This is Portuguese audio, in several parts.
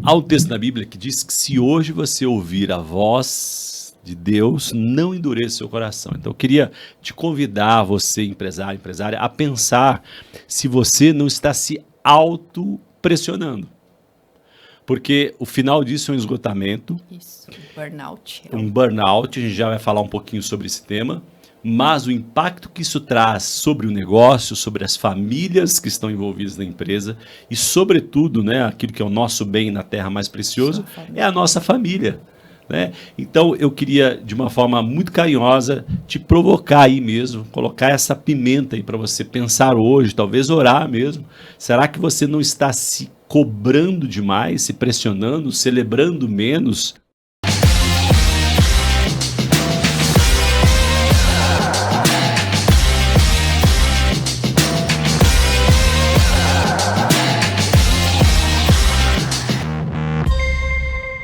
Há um texto na Bíblia que diz que se hoje você ouvir a voz de Deus, não endureça seu coração. Então eu queria te convidar, você empresário, empresária, a pensar se você não está se auto-pressionando. Porque o final disso é um esgotamento. Isso, burnout. Um burnout, a gente já vai falar um pouquinho sobre esse tema, mas o impacto que isso traz sobre o negócio, sobre as famílias que estão envolvidas na empresa e, sobretudo, né, aquilo que é o nosso bem na terra mais precioso, é a nossa família. Né? Então, eu queria, de uma forma muito carinhosa, te provocar aí mesmo, colocar essa pimenta aí para você pensar hoje, talvez orar mesmo. Será que você não está se cobrando demais, se pressionando, celebrando menos?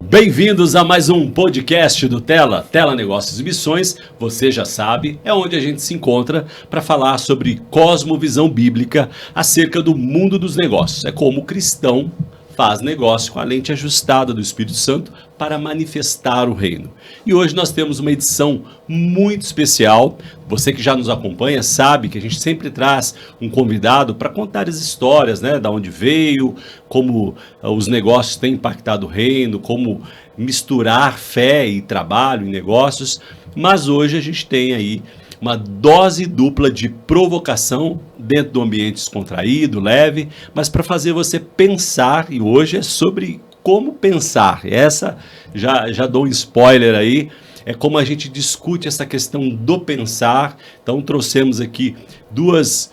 Bem-vindos a mais um podcast do Tela Negócios e Missões. Você já sabe, é onde a gente se encontra para falar sobre cosmovisão bíblica acerca do mundo dos negócios. É como o cristão faz negócio com a lente ajustada do Espírito Santo para manifestar o reino. E hoje nós temos uma edição muito especial. Você que já nos acompanha sabe que a gente sempre traz um convidado para contar as histórias, né, da onde veio, como os negócios têm impactado o reino, como misturar fé e trabalho em negócios. Mas hoje a gente tem aí uma dose dupla de provocação dentro do ambiente descontraído, leve, mas para fazer você pensar, e hoje é sobre como pensar. Essa, já dou um spoiler aí, é como a gente discute essa questão do pensar. Então trouxemos aqui duas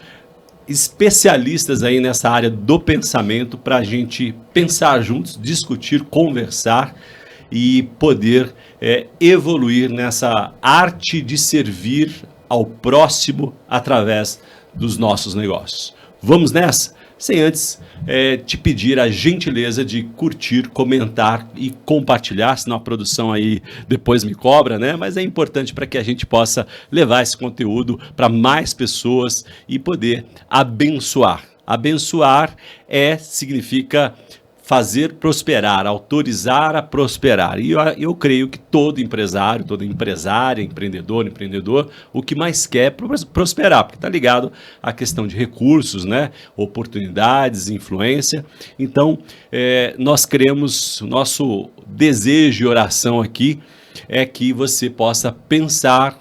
especialistas aí nessa área do pensamento para a gente pensar juntos, discutir, conversar e poder evoluir nessa arte de servir ao próximo através dos nossos negócios. Vamos nessa? Sem antes te pedir a gentileza de curtir, comentar e compartilhar, senão a produção aí depois me cobra, né? Mas é importante para que a gente possa levar esse conteúdo para mais pessoas e poder abençoar. Abençoar significa fazer prosperar, autorizar a prosperar. E eu creio que todo empresário, toda empresária, empreendedor, o que mais quer é prosperar, porque está ligado à questão de recursos, né? Oportunidades, influência. Então, nós queremos, nosso desejo e oração aqui é que você possa pensar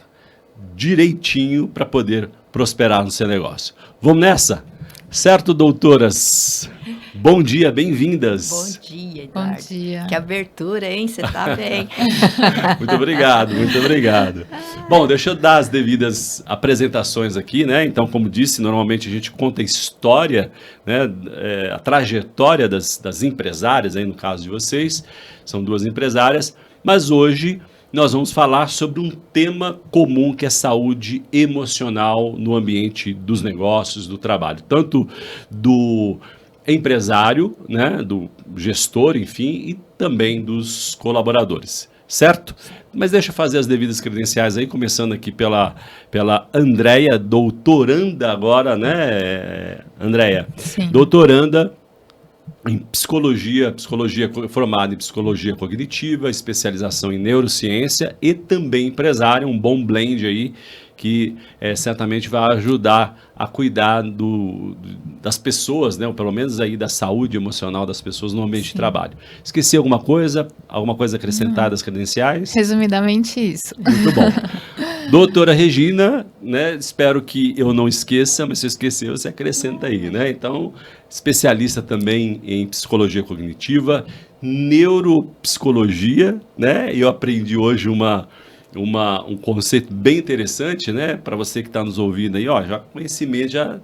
direitinho para poder prosperar no seu negócio. Vamos nessa? Certo, doutoras? Bom dia, bem-vindas. Bom dia, Eduardo. Bom dia. Que abertura, hein? Você tá bem. Muito obrigado, muito obrigado. Bom, deixa eu dar as devidas apresentações aqui, né? Então, como disse, normalmente a gente conta a história, né? A trajetória das empresárias, aí no caso de vocês, são duas empresárias, mas hoje nós vamos falar sobre um tema comum que é saúde emocional no ambiente dos negócios, do trabalho, tanto do empresário, né, do gestor, enfim, e também dos colaboradores, certo? Mas deixa eu fazer as devidas credenciais aí, começando aqui pela Andréia, doutoranda agora, né, Andréia? Sim. Doutoranda em psicologia formada em psicologia cognitiva, especialização em neurociência e também empresária, um bom blend aí que certamente vai ajudar a cuidar das pessoas, né, ou pelo menos aí da saúde emocional das pessoas no ambiente de trabalho. Esqueci alguma coisa acrescentada às credenciais? Resumidamente isso. Muito bom. Doutora Regina, né, espero que eu não esqueça, mas se eu esquecer, você acrescenta aí, né? Então, especialista também em psicologia cognitiva, neuropsicologia, né? Eu aprendi hoje um conceito bem interessante, né? Para você que está nos ouvindo aí, ó, já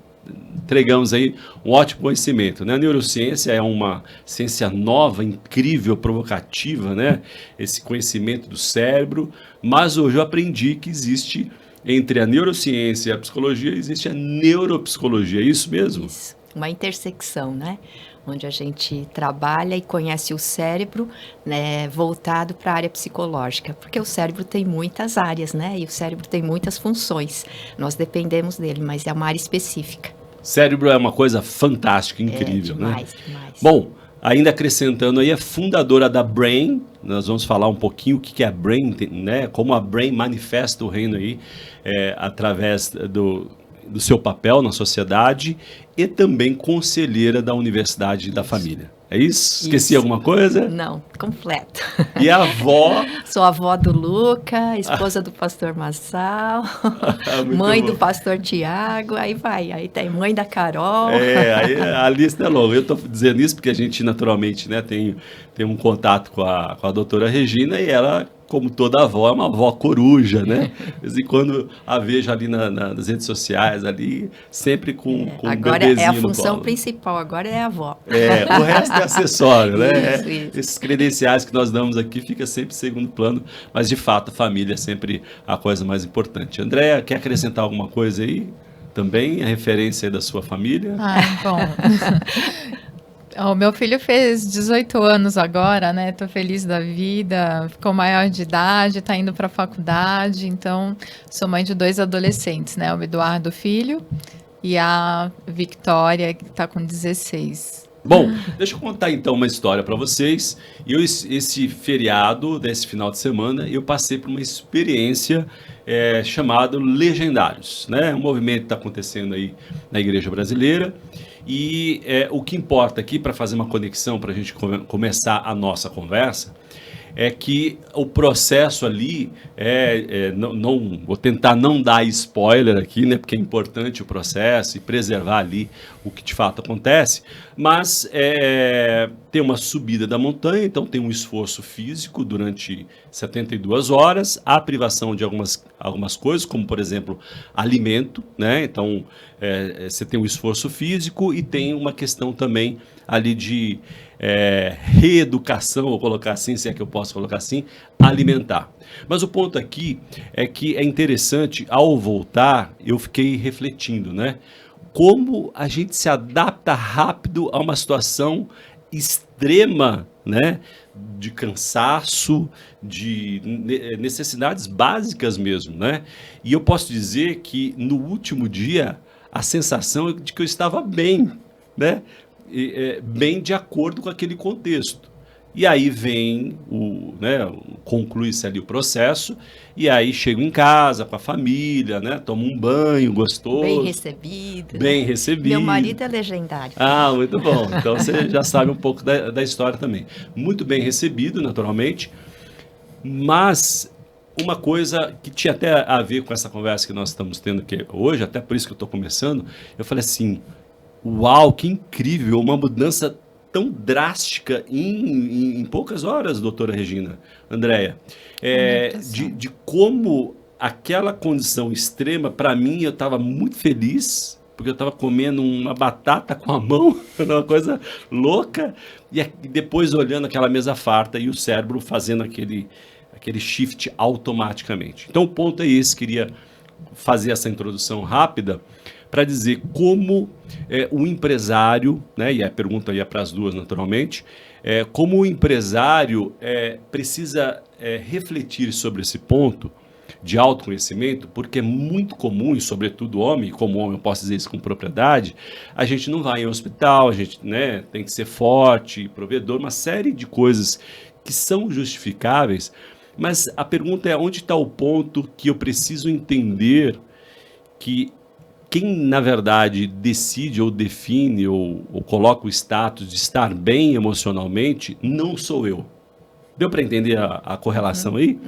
entregamos aí um ótimo conhecimento, né? A neurociência é uma ciência nova, incrível, provocativa, né? Esse conhecimento do cérebro, mas hoje eu aprendi que existe, entre a neurociência e a psicologia, existe a neuropsicologia, é isso mesmo? Isso, uma intersecção, né? Onde a gente trabalha e conhece o cérebro, né, voltado para a área psicológica, porque o cérebro tem muitas áreas, né, e o cérebro tem muitas funções, nós dependemos dele, mas é uma área específica. Cérebro é uma coisa fantástica, incrível, demais, né? Demais. Bom, ainda acrescentando aí, é fundadora da Brain. Nós vamos falar um pouquinho o que é a Brain, né? Como a Brain manifesta o reino aí, através do seu papel na sociedade, e também conselheira da Universidade da Família. É isso? Esqueci alguma coisa? Não, completo. E a avó? Sou avó do Luca, esposa do pastor Massal, mãe do pastor Tiago, aí vai. Aí tem mãe da Carol. Aí a lista é longa. Eu estou dizendo isso porque a gente, naturalmente, né, tem um contato com a doutora Regina, e ela, como toda avó, é uma avó coruja, né? De vez em quando a vejo ali nas redes sociais, ali, sempre com um bebezinho no colo. Agora é a função principal, agora é a avó. O resto é acessório, né? Isso. Esses credenciais que nós damos aqui fica sempre em segundo plano, mas de fato a família é sempre a coisa mais importante. Andréa, quer acrescentar alguma coisa aí? Também a referência aí da sua família? Bom... O meu filho fez 18 anos agora, né? Tô feliz da vida, ficou maior de idade, tá indo para a faculdade. Então, sou mãe de 2 adolescentes, né? O Eduardo, filho, e a Victoria, que tá com 16. Bom, deixa eu contar então uma história para vocês. Esse feriado, desse final de semana, eu passei por uma experiência chamada Legendários, né? Um movimento que está acontecendo aí na Igreja Brasileira. E o que importa aqui, para fazer uma conexão, para a gente começar a nossa conversa, é que o processo ali, não vou tentar não dar spoiler aqui, né, porque é importante o processo e preservar ali o que de fato acontece, mas tem uma subida da montanha, então tem um esforço físico durante 72 horas, há privação de algumas coisas, como por exemplo, alimento, né? Então você tem um esforço físico e tem uma questão também ali de reeducação, vou colocar assim, se é que eu posso colocar assim, alimentar. Mas o ponto aqui é que é interessante, ao voltar, eu fiquei refletindo, né? Como a gente se adapta rápido a uma situação extrema, né? De cansaço, de necessidades básicas mesmo, né? E eu posso dizer que no último dia, a sensação é de que eu estava bem, né? Bem de acordo com aquele contexto. E aí vem conclui-se ali o processo, e aí chego em casa com a família, né? Tomo um banho gostoso. Bem recebido. Bem recebido. Meu marido é legendário. Muito bom. Então você já sabe um pouco da história também. Muito bem recebido, naturalmente, mas uma coisa que tinha até a ver com essa conversa que nós estamos tendo aqui hoje, até por isso que eu estou começando, eu falei assim, uau, que incrível, uma mudança tão drástica em poucas horas, doutora Regina, Andréa, de como aquela condição extrema, para mim, eu estava muito feliz, porque eu estava comendo uma batata com a mão, uma coisa louca, e depois olhando aquela mesa farta e o cérebro fazendo aquele shift automaticamente. Então o ponto é esse, queria fazer essa introdução rápida, para dizer como o empresário, né, e a pergunta ia para as duas naturalmente, como o empresário precisa refletir sobre esse ponto de autoconhecimento, porque é muito comum, e sobretudo homem, como homem eu posso dizer isso com propriedade, a gente não vai em hospital, a gente, né, tem que ser forte, provedor, uma série de coisas que são justificáveis, mas a pergunta é onde está o ponto que eu preciso entender que quem, na verdade, decide ou define ou coloca o status de estar bem emocionalmente, não sou eu. Deu para entender a correlação aí?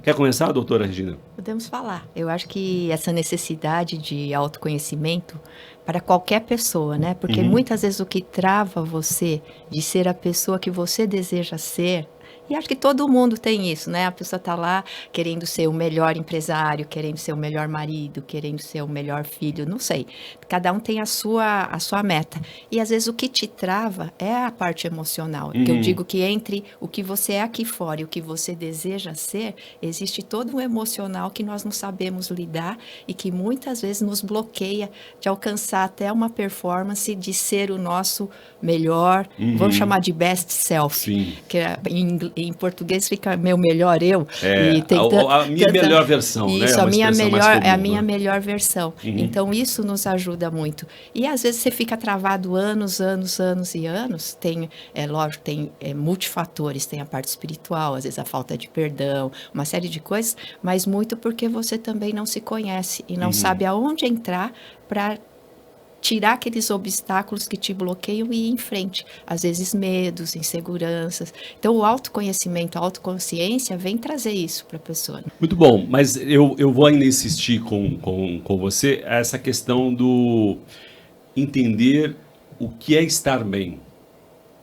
Quer começar, doutora Regina? Podemos falar. Eu acho que essa necessidade de autoconhecimento para qualquer pessoa, né? Porque muitas vezes o que trava você de ser a pessoa que você deseja ser, e acho que todo mundo tem isso, né? A pessoa está lá querendo ser o melhor empresário, querendo ser o melhor marido, querendo ser o melhor filho, não sei. Cada um tem a sua meta. E às vezes o que te trava é a parte emocional. Que eu digo que entre o que você é aqui fora e o que você deseja ser, existe todo um emocional emocional que nós não sabemos lidar e que muitas vezes nos bloqueia de alcançar até uma performance de ser o nosso melhor, vamos chamar de best self, Sim. que em português fica meu melhor eu. E tem a minha melhor versão, isso, né? A minha melhor, comum, é a minha melhor versão. Então, isso nos ajuda muito. E, às vezes, você fica travado anos e anos. Lógico, tem multifatores. Tem a parte espiritual, às vezes a falta de perdão, uma série de coisas, mas muito porque você também não se conhece e não sabe aonde entrar para tirar aqueles obstáculos que te bloqueiam e ir em frente. Às vezes, medos, inseguranças. Então, o autoconhecimento, a autoconsciência vem trazer isso para a pessoa. Muito bom, mas eu vou ainda insistir com você essa questão do entender o que é estar bem,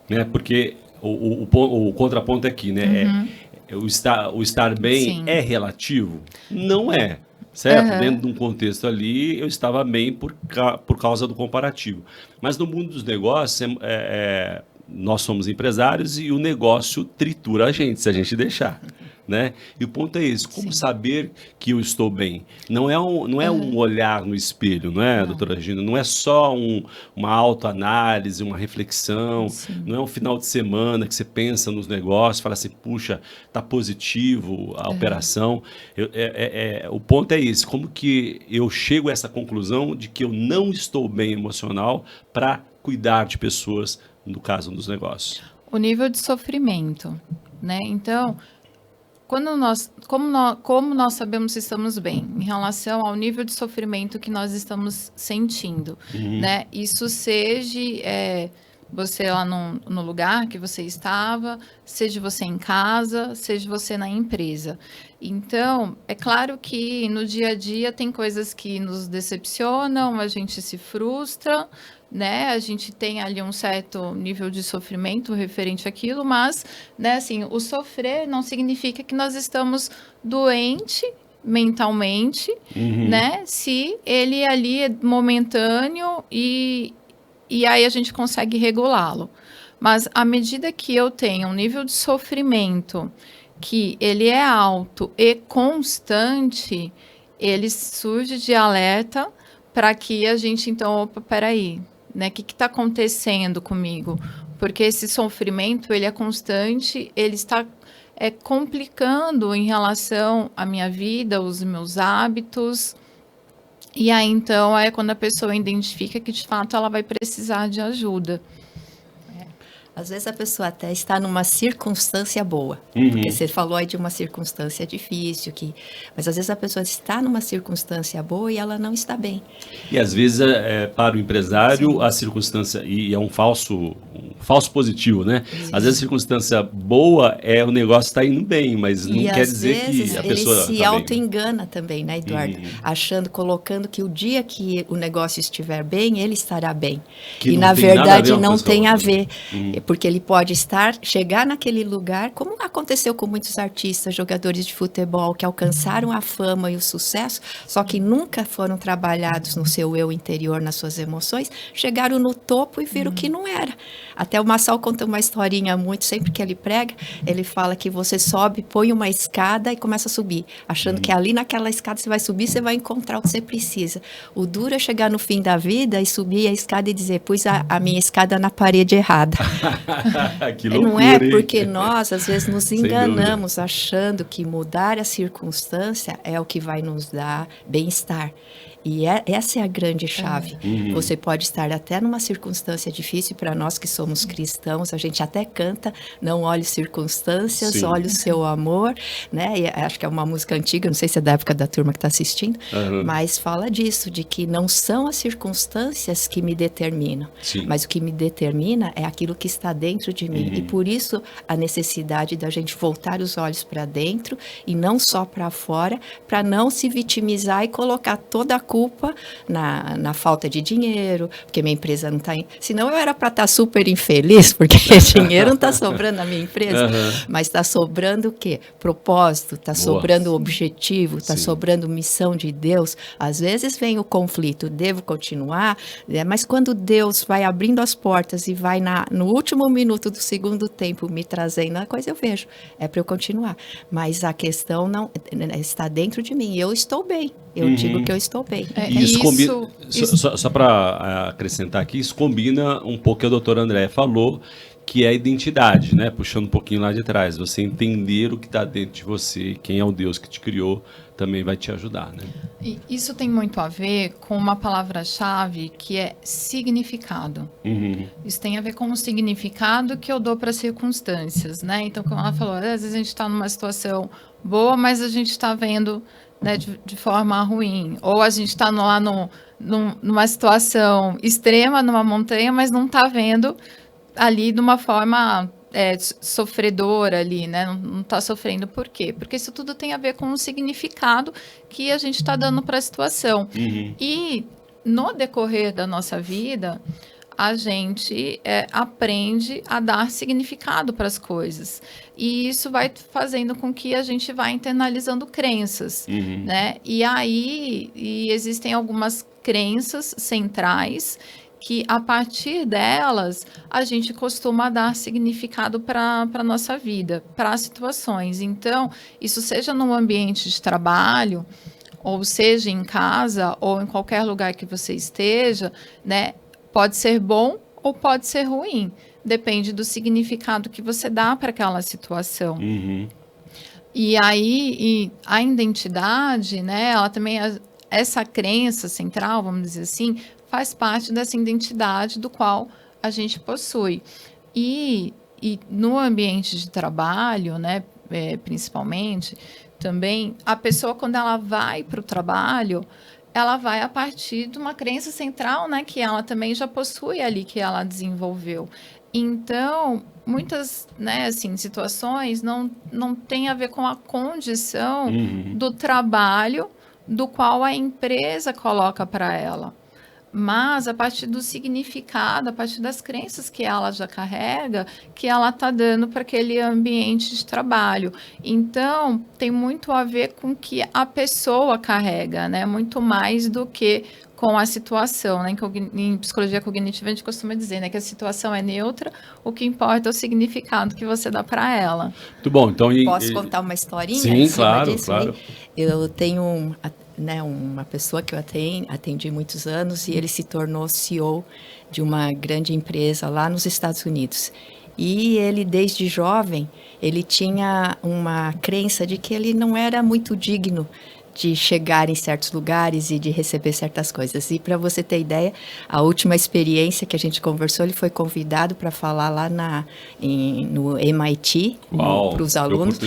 né? Porque o contraponto aqui, né? O estar bem Sim. é relativo? Não é. Certo? Dentro de um contexto ali, eu estava bem por causa do comparativo. Mas no mundo dos negócios, nós somos empresários e o negócio tritura a gente, se a gente deixar. Né? E o ponto é esse, como saber que eu estou bem? Não é um olhar no espelho, não é, doutora Regina? Não é só uma autoanálise, uma reflexão, não é um final de semana que você pensa nos negócios, fala assim, puxa, está positivo a operação. O ponto é esse, como que eu chego a essa conclusão de que eu não estou bem emocional para cuidar de pessoas, no caso dos negócios? O nível de sofrimento, né? Então, como nós sabemos se estamos bem em relação ao nível de sofrimento que nós estamos sentindo, né? Isso seja você lá no lugar que você estava, seja você em casa, seja você na empresa. Então, é claro que no dia a dia tem coisas que nos decepcionam, a gente se frustra, né? A gente tem ali um certo nível de sofrimento referente àquilo, mas, né, assim, o sofrer não significa que nós estamos doentes mentalmente, né? Se ele ali é momentâneo e aí a gente consegue regulá-lo. Mas à medida que eu tenho um nível de sofrimento que ele é alto e constante, ele surge de alerta para que a gente, então, opa, peraí, né? O que está acontecendo comigo? Porque esse sofrimento, ele é constante, ele está complicando em relação à minha vida, os meus hábitos. E aí, então, é quando a pessoa identifica que, de fato, ela vai precisar de ajuda. Às vezes a pessoa até está numa circunstância boa, porque você falou aí de uma circunstância difícil, mas às vezes a pessoa está numa circunstância boa e ela não está bem. E às vezes para o empresário a circunstância, e é um falso positivo, né? Isso. Às vezes a circunstância boa o negócio está indo bem, mas não quer dizer que a pessoa ele se auto-engana também, né, Eduardo? Colocando que o dia que o negócio estiver bem, ele estará bem. Que e na verdade não tem a ver. Porque ele pode chegar naquele lugar, como aconteceu com muitos artistas, jogadores de futebol, que alcançaram a fama e o sucesso, só que nunca foram trabalhados no seu eu interior, nas suas emoções, chegaram no topo e viram que não era. Até o Massal conta uma historinha sempre que ele prega, ele fala que você sobe, põe uma escada e começa a subir, achando que ali naquela escada você vai subir, você vai encontrar o que você precisa. O duro é chegar no fim da vida e subir a escada e dizer, pus a minha escada na parede errada. Que loucura, não é porque nós, às vezes, nos enganamos achando que mudar a circunstância é o que vai nos dar bem-estar. E essa é a grande chave. Você pode estar até numa circunstância difícil, para nós que somos cristãos, a gente até canta, não olhe circunstâncias, Sim. olhe o seu amor, né? E acho que é uma música antiga, não sei se é da época da turma que está assistindo, mas fala disso, de que não são as circunstâncias que me determinam, Sim. mas o que me determina é aquilo que está dentro de mim. E por isso a necessidade da gente voltar os olhos para dentro e não só para fora, para não se vitimizar e colocar toda a culpa desculpa na falta de dinheiro, porque minha empresa não está... Senão eu era para estar super infeliz, porque dinheiro não está sobrando na minha empresa, mas está sobrando o quê? Propósito, está sobrando objetivo, está sobrando missão de Deus. Às vezes vem o conflito, devo continuar, né? Mas quando Deus vai abrindo as portas e vai no último minuto do segundo tempo me trazendo a coisa, eu vejo, é para eu continuar. Mas a questão não está dentro de mim, eu estou bem, eu digo que eu estou bem. Isso combina, só para acrescentar aqui, isso combina um pouco o que a doutora Andréia falou, que é a identidade, né? Puxando um pouquinho lá de trás, você entender o que está dentro de você, quem é o Deus que te criou, também vai te ajudar, né? E isso tem muito a ver com uma palavra-chave que é significado. Isso tem a ver com o significado que eu dou para as circunstâncias, né? Então, como ela falou, às vezes a gente está numa situação boa, mas a gente está vendo, né, de forma ruim. Ou a gente está lá numa situação extrema, numa montanha, mas não está vendo ali de uma forma sofredora ali, né? Não está sofrendo. Por quê? Porque isso tudo tem a ver com o significado que a gente está dando para a situação. E no decorrer da nossa vida, a gente aprende a dar significado para as coisas. E isso vai fazendo com que a gente vá internalizando crenças, né? E aí existem algumas crenças centrais que, a partir delas, a gente costuma dar significado para a nossa vida, para as situações. Então, isso seja no ambiente de trabalho, ou seja em casa, ou em qualquer lugar que você esteja, né? Pode ser bom ou pode ser ruim. Depende do significado que você dá para aquela situação. E aí, a identidade, né? Ela também, essa crença central, vamos dizer assim, faz parte dessa identidade do qual a gente possui. E no ambiente de trabalho, né, principalmente, também, a pessoa, quando ela vai para o trabalho, ela vai a partir de uma crença central, né, que ela também já possui ali, que ela desenvolveu. Então, muitas, né, assim, situações não tem a ver com a condição do trabalho do qual a empresa coloca para ela, mas a partir do significado, a partir das crenças que ela já carrega, que ela está dando para aquele ambiente de trabalho. Então, tem muito a ver com o que a pessoa carrega, né? Muito mais do que com a situação, né? Em psicologia cognitiva a gente costuma dizer, né, que a situação é neutra, o que importa é o significado que você dá para ela. Muito bom. Então, posso contar uma historinha? Sim, claro, claro. Eu tenho uma pessoa que eu atendi muitos anos, e ele se tornou CEO de uma grande empresa lá nos Estados Unidos. E ele, desde jovem, ele tinha uma crença de que ele não era muito digno de chegar em certos lugares e de receber certas coisas. E para você ter ideia, a última experiência que a gente conversou, ele foi convidado para falar lá no MIT, para os alunos,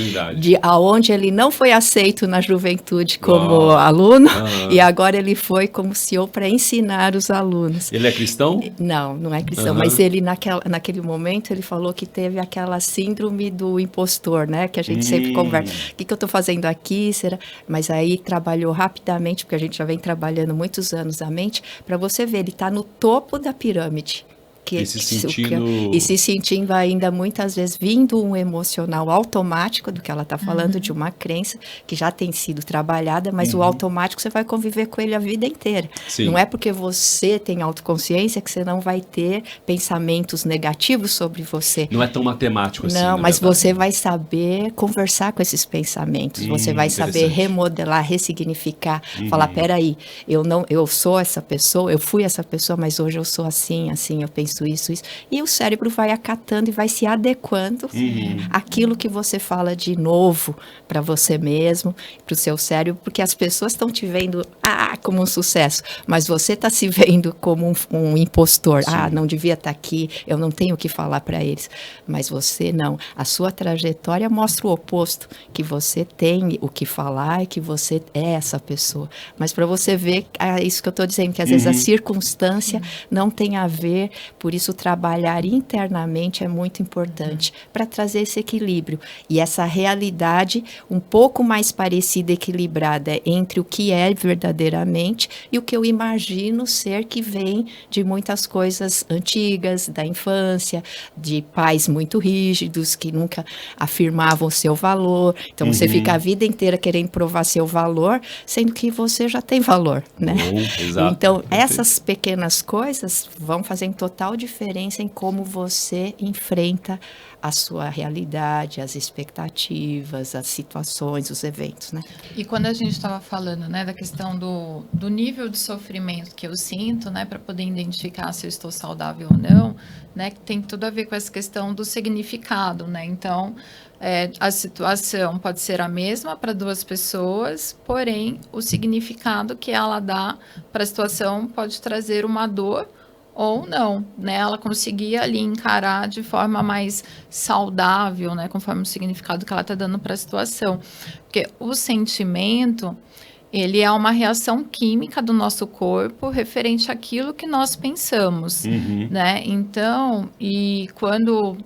aonde ele não foi aceito na juventude como aluno, e agora ele foi como CEO para ensinar os alunos. Ele é cristão? Não é cristão, mas ele naquele momento ele falou que teve aquela síndrome do impostor, né? Que a gente sempre conversa. O que eu estou fazendo aqui? Será? Mas aí trabalhou rapidamente, porque a gente já vem trabalhando muitos anos a mente, para você ver, ele está no topo da pirâmide. E se sentindo ainda muitas vezes vindo um emocional automático do que ela está falando, de uma crença que já tem sido trabalhada, mas o automático você vai conviver com ele a vida inteira. Sim. Não é porque você tem autoconsciência que você não vai ter pensamentos negativos sobre você. Não é tão matemático assim. Não, mas você vai saber conversar com esses pensamentos, você vai saber remodelar, ressignificar, falar, peraí, eu sou essa pessoa, eu fui essa pessoa, mas hoje eu sou assim, eu penso isso. E o cérebro vai acatando e vai se adequando àquilo que você fala de novo para você mesmo, para o seu cérebro, porque as pessoas estão te vendo como um sucesso, mas você está se vendo como um impostor. Sim. Não devia estar aqui, eu não tenho o que falar para eles. Mas você não. A sua trajetória mostra o oposto, que você tem o que falar e que você é essa pessoa. Mas para você ver, é isso que eu estou dizendo, que às vezes a circunstância não tem a ver. Por Por isso, trabalhar internamente é muito importante para trazer esse equilíbrio e essa realidade um pouco mais parecida, equilibrada entre o que é verdadeiramente e o que eu imagino ser, que vem de muitas coisas antigas, da infância, de pais muito rígidos que nunca afirmavam o seu valor. Então, você fica a vida inteira querendo provar seu valor, sendo que você já tem valor, né? Exato. Então, essas pequenas coisas vão fazer total diferença em como você enfrenta a sua realidade, as expectativas, as situações, os eventos, né? E quando a gente estava falando, né, da questão do nível de sofrimento que eu sinto, né, para poder identificar se eu estou saudável ou não, né, que tem tudo a ver com essa questão do significado, né? Então, a situação pode ser a mesma para duas pessoas, porém, o significado que ela dá para a situação pode trazer uma dor ou não, né? Ela conseguia ali encarar de forma mais saudável, né? Conforme o significado que ela está dando para a situação. Porque o sentimento, ele é uma reação química do nosso corpo referente àquilo que nós pensamos, né? Então, e quando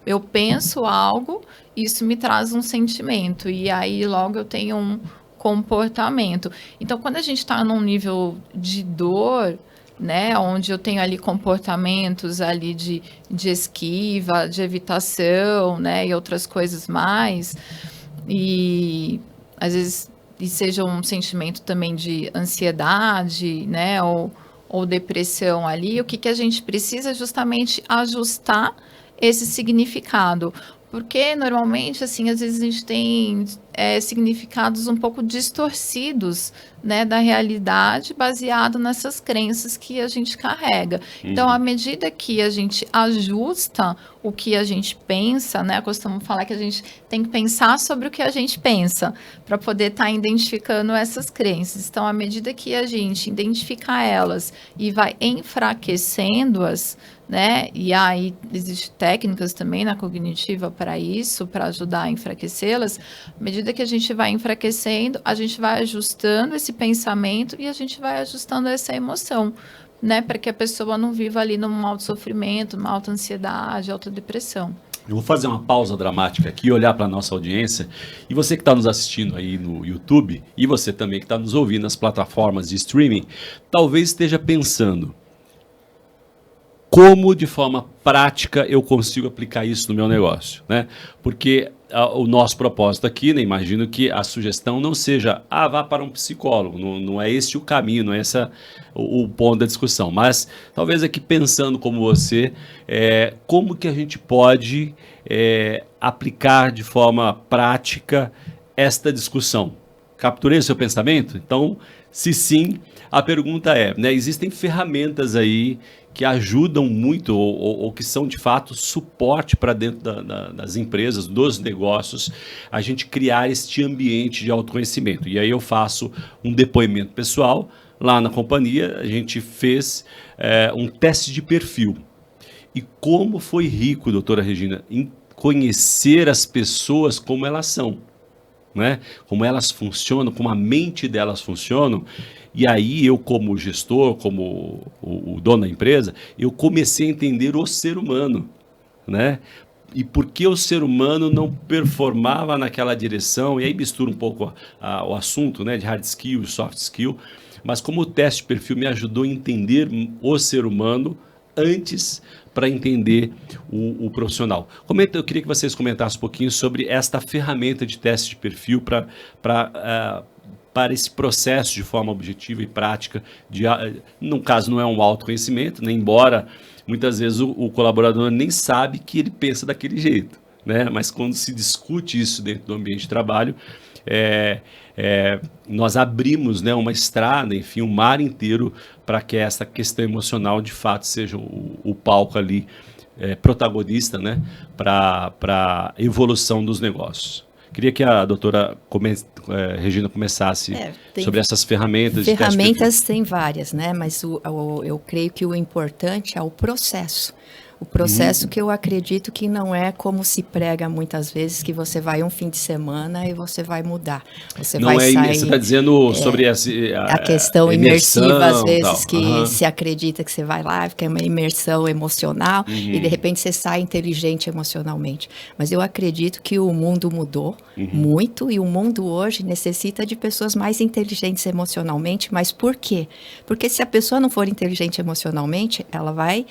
eu penso algo, isso me traz um sentimento, e aí logo eu tenho um comportamento. Então, quando a gente está num nível de dor, né, onde eu tenho ali comportamentos ali de esquiva, de evitação, né, e outras coisas mais, e às vezes seja um sentimento também de ansiedade, né, ou depressão ali, o que a gente precisa é justamente ajustar esse significado. Porque, normalmente, assim, às vezes a gente tem significados um pouco distorcidos, né, da realidade, baseado nessas crenças que a gente carrega. Então, à medida que a gente ajusta o que a gente pensa, né, eu costumo falar que a gente tem que pensar sobre o que a gente pensa, para poder estar identificando essas crenças. Então, à medida que a gente identifica elas e vai enfraquecendo-as, né? E aí existem técnicas também na cognitiva para isso, para ajudar a enfraquecê-las. À medida que a gente vai enfraquecendo, a gente vai ajustando esse pensamento e a gente vai ajustando essa emoção, né? Para que a pessoa não viva ali num alto sofrimento, numa alta ansiedade, alta depressão. Eu vou fazer uma pausa dramática aqui, olhar para a nossa audiência, e você que está nos assistindo aí no YouTube, e você também que está nos ouvindo nas plataformas de streaming, talvez esteja pensando: como de forma prática eu consigo aplicar isso no meu negócio, né? Porque o nosso propósito aqui, né, imagino que a sugestão não seja, vá para um psicólogo, não é esse o caminho, não é esse o ponto da discussão, mas talvez aqui pensando como você, como que a gente pode aplicar de forma prática esta discussão? Capturei o seu pensamento? Então, se sim, a pergunta é, né, existem ferramentas aí que ajudam muito ou que são de fato suporte para dentro das empresas, dos negócios, a gente criar este ambiente de autoconhecimento. E aí eu faço um depoimento pessoal. Lá na companhia a gente fez um teste de perfil. E como foi rico, doutora Regina, em conhecer as pessoas como elas são, né? Como elas funcionam, como a mente delas funciona. E aí eu, como gestor, como o dono da empresa, eu comecei a entender o ser humano, né? E por que o ser humano não performava naquela direção, e aí mistura um pouco o assunto, né, de hard skill e soft skill, mas como o teste de perfil me ajudou a entender o ser humano antes para entender o profissional. Eu queria que vocês comentassem um pouquinho sobre esta ferramenta de teste de perfil para esse processo de forma objetiva e prática. No caso, não é um autoconhecimento, né? Embora muitas vezes o colaborador nem sabe que ele pensa daquele jeito, né? Mas quando se discute isso dentro do ambiente de trabalho, nós abrimos, né, uma estrada, enfim, um mar inteiro para que essa questão emocional de fato seja o palco ali, protagonista, né, para a evolução dos negócios. Queria que a doutora Regina começasse sobre essas ferramentas. Ferramentas tem várias, né? Mas eu creio que o importante é o processo. O processo que eu acredito que não é como se prega muitas vezes, que você vai um fim de semana e você vai mudar. Você Não vai sair... Você está dizendo sobre a questão imersiva, às vezes, tal. que se acredita que você vai lá, que é uma imersão emocional, e de repente você sai inteligente emocionalmente. Mas eu acredito que o mundo mudou muito, e o mundo hoje necessita de pessoas mais inteligentes emocionalmente. Mas por quê? Porque se a pessoa não for inteligente emocionalmente, ela vai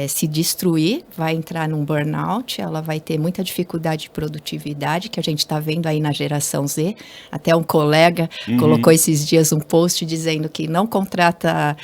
se destruir, vai entrar num burnout, ela vai ter muita dificuldade de produtividade, que a gente está vendo aí na geração Z. Até um colega colocou esses dias um post dizendo que não contrata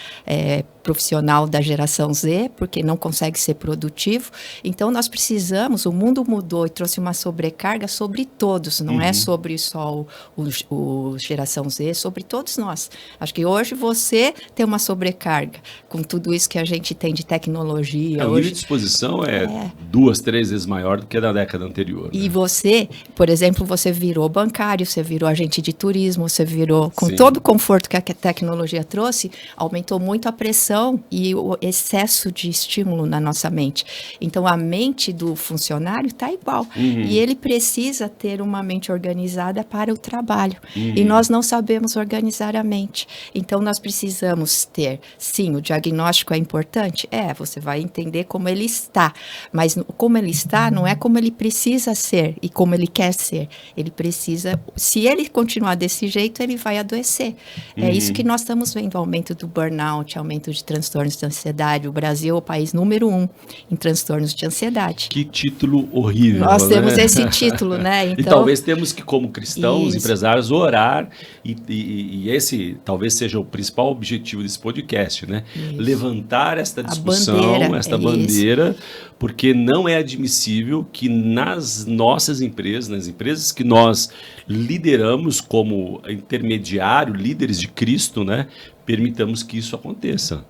profissional da geração Z, porque não consegue ser produtivo. Então, nós precisamos, o mundo mudou e trouxe uma sobrecarga sobre todos, não é sobre só o geração Z, sobre todos nós. Acho que hoje você tem uma sobrecarga com tudo isso que a gente tem de tecnologia. O nível de exposição é 2, 3 vezes maior do que na década anterior. E né? você, por exemplo, você virou bancário, você virou agente de turismo, você virou, com Sim. todo o conforto que a tecnologia trouxe, aumentou muito a pressão e o excesso de estímulo na nossa mente. Então, a mente do funcionário está igual. E ele precisa ter uma mente organizada para o trabalho. E nós não sabemos organizar a mente. Então, nós precisamos ter, sim, o diagnóstico é importante? Você vai entender como ele está. Mas como ele está, não é como ele precisa ser e como ele quer ser. Ele precisa... Se ele continuar desse jeito, ele vai adoecer. É isso que nós estamos vendo, aumento do burnout, aumento de transtornos de ansiedade. O Brasil é o país número 1 em transtornos de ansiedade. Que título horrível. Nós né? temos esse título, né? Então, e talvez temos que, como cristãos, empresários, orar, e esse talvez seja o principal objetivo desse podcast, né? Isso. Levantar esta discussão, esta bandeira, porque não é admissível que nas nossas empresas, nas empresas que nós lideramos como intermediário, líderes de Cristo, né? Permitamos que isso aconteça.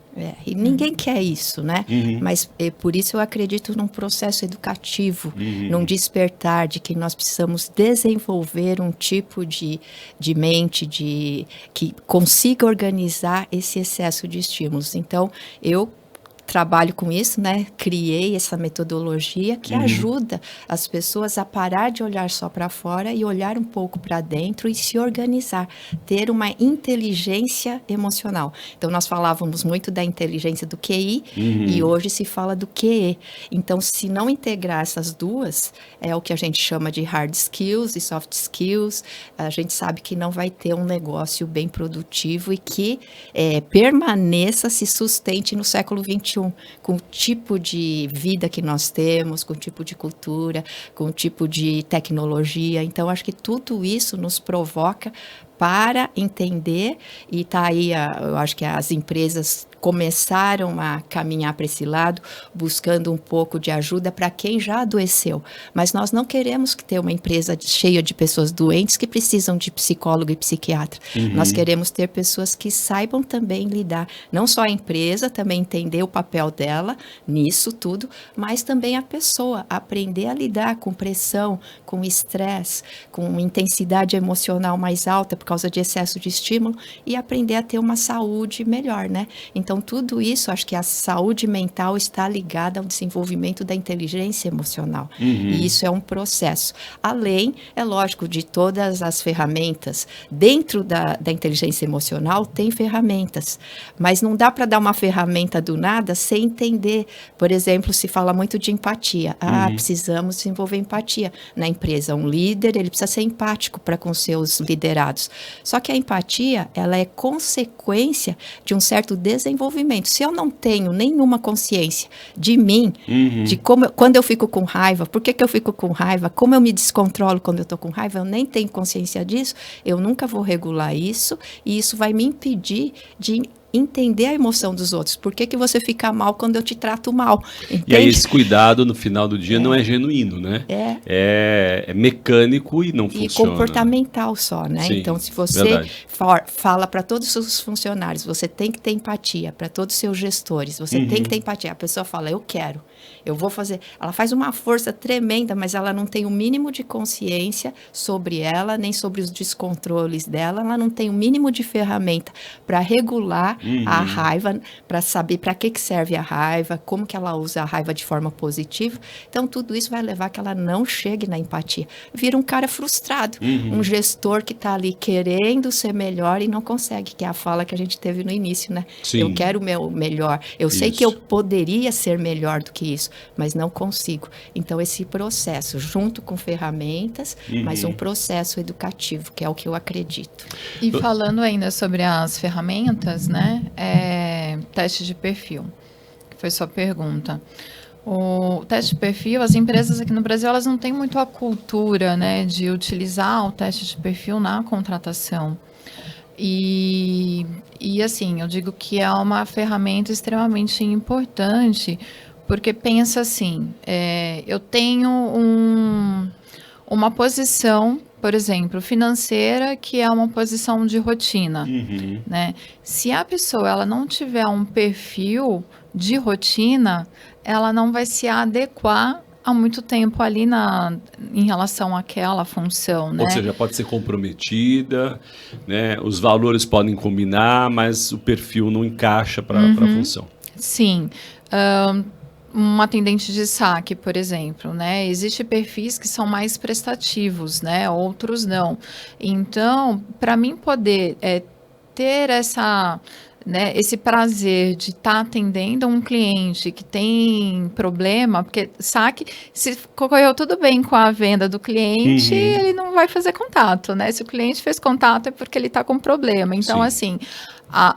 E ninguém quer isso, né? Mas por isso eu acredito num processo educativo, num despertar de que nós precisamos desenvolver um tipo de mente que consiga organizar esse excesso de estímulos. Então, eu trabalho com isso, né? Criei essa metodologia que ajuda as pessoas a parar de olhar só para fora e olhar um pouco para dentro e se organizar, ter uma inteligência emocional. Então, nós falávamos muito da inteligência do QI e hoje se fala do QE. Então, se não integrar essas duas, é o que a gente chama de hard skills e soft skills, a gente sabe que não vai ter um negócio bem produtivo e que permaneça, se sustente no século XXI. Com o tipo de vida que nós temos, com o tipo de cultura, com o tipo de tecnologia. Então, acho que tudo isso nos provoca para entender, e está aí, eu acho que as empresas começaram a caminhar para esse lado, buscando um pouco de ajuda para quem já adoeceu. Mas nós não queremos ter uma empresa cheia de pessoas doentes que precisam de psicólogo e psiquiatra. Nós queremos ter pessoas que saibam também lidar, não só a empresa, também entender o papel dela nisso tudo, mas também a pessoa, aprender a lidar com pressão, com estresse, com intensidade emocional mais alta por causa de excesso de estímulo e aprender a ter uma saúde melhor, né? Então, tudo isso, acho que a saúde mental está ligada ao desenvolvimento da inteligência emocional. E isso é um processo. Além, é lógico, de todas as ferramentas. Dentro da inteligência emocional, tem ferramentas. Mas não dá para dar uma ferramenta do nada sem entender. Por exemplo, se fala muito de empatia. Precisamos desenvolver empatia na empresa. Um líder, ele precisa ser empático para com seus liderados. Só que a empatia, ela é consequência de um certo desenvolvimento. Se eu não tenho nenhuma consciência de mim, de quando eu fico com raiva, por que eu fico com raiva, como eu me descontrolo quando eu estou com raiva, eu nem tenho consciência disso, eu nunca vou regular isso, e isso vai me impedir de entender a emoção dos outros. Por que você fica mal quando eu te trato mal? Entende? E aí esse cuidado no final do dia não é genuíno, né? É mecânico e não funciona. E comportamental só, né? Sim, então, se você fala para todos os funcionários, você tem que ter empatia, para todos os seus gestores, você tem que ter empatia. A pessoa fala, eu quero. Eu vou fazer... Ela faz uma força tremenda, mas ela não tem o mínimo de consciência sobre ela, nem sobre os descontroles dela. Ela não tem o mínimo de ferramenta para regular a raiva, para saber para que serve a raiva, como que ela usa a raiva de forma positiva. Então, tudo isso vai levar a que ela não chegue na empatia. Vira um cara frustrado, um gestor que está ali querendo ser melhor e não consegue, que é a fala que a gente teve no início, né? Sim. Eu quero o meu melhor. Eu sei que eu poderia ser melhor do que isso, mas não consigo. Então, esse processo, junto com ferramentas, mas um processo educativo, que é o que eu acredito. E falando ainda sobre as ferramentas, né? Teste de perfil, que foi sua pergunta. O teste de perfil, as empresas aqui no Brasil, elas não têm muito a cultura, né, de utilizar o teste de perfil na contratação. E assim, eu digo que é uma ferramenta extremamente importante, porque pensa assim, eu tenho uma posição, por exemplo, financeira, que é uma posição de rotina, né? Se a pessoa ela não tiver um perfil de rotina, ela não vai se adequar há muito tempo ali em relação àquela função, né? Ou seja, pode ser comprometida, né? Os valores podem combinar, mas o perfil não encaixa para a função. Sim. Um atendente de saque, por exemplo, né? Existem perfis que são mais prestativos, né? Outros não. Então, para mim poder ter esse prazer de estar atendendo um cliente que tem problema, porque saque, se correu tudo bem com a venda do cliente, ele não vai fazer contato, né? Se o cliente fez contato é porque ele está com problema. Então, assim,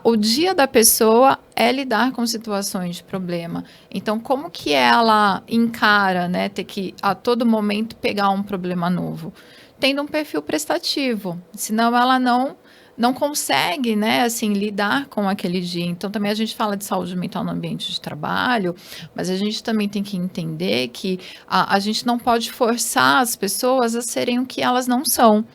o dia da pessoa é lidar com situações de problema. Então, como que ela encara, né, ter que a todo momento pegar um problema novo? Tendo um perfil prestativo, senão ela não consegue, né, assim, lidar com aquele dia. Então, também a gente fala de saúde mental no ambiente de trabalho, mas a gente também tem que entender que a gente não pode forçar as pessoas a serem o que elas não são.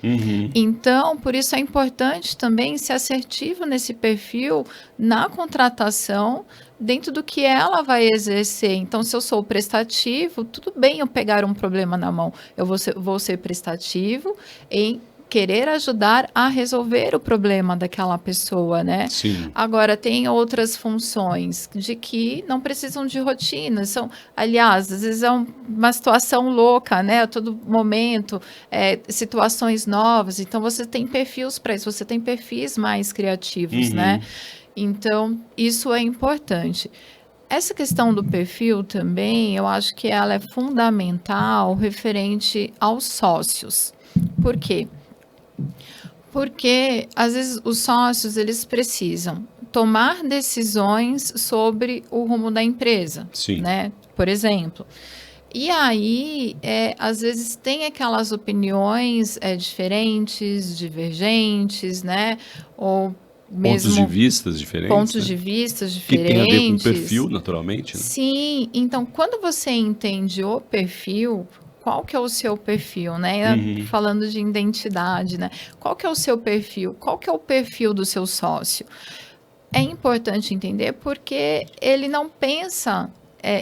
Então, por isso é importante também ser assertivo nesse perfil na contratação, dentro do que ela vai exercer. Então, se eu sou prestativo, tudo bem eu pegar um problema na mão. Eu vou ser prestativo em querer ajudar a resolver o problema daquela pessoa, né? Sim. Agora, tem outras funções de que não precisam de rotina. Aliás, às vezes é uma situação louca, né? A todo momento, situações novas. Então, você tem perfis para isso. Você tem perfis mais criativos, né? Então, isso é importante. Essa questão do perfil também, eu acho que ela é fundamental referente aos sócios. Por quê? Porque, às vezes, os sócios, eles precisam tomar decisões sobre o rumo da empresa, né? Por exemplo. E aí, às vezes, tem aquelas opiniões diferentes, divergentes, né? Ou mesmo pontos de vistas diferentes. Pontos de vistas diferentes. Que tem a ver com o perfil, naturalmente, né? Sim. Então, quando você entende o perfil, qual que é o seu perfil, né? Falando de identidade, né? Qual que é o seu perfil? Qual que é o perfil do seu sócio? É importante entender porque ele não pensa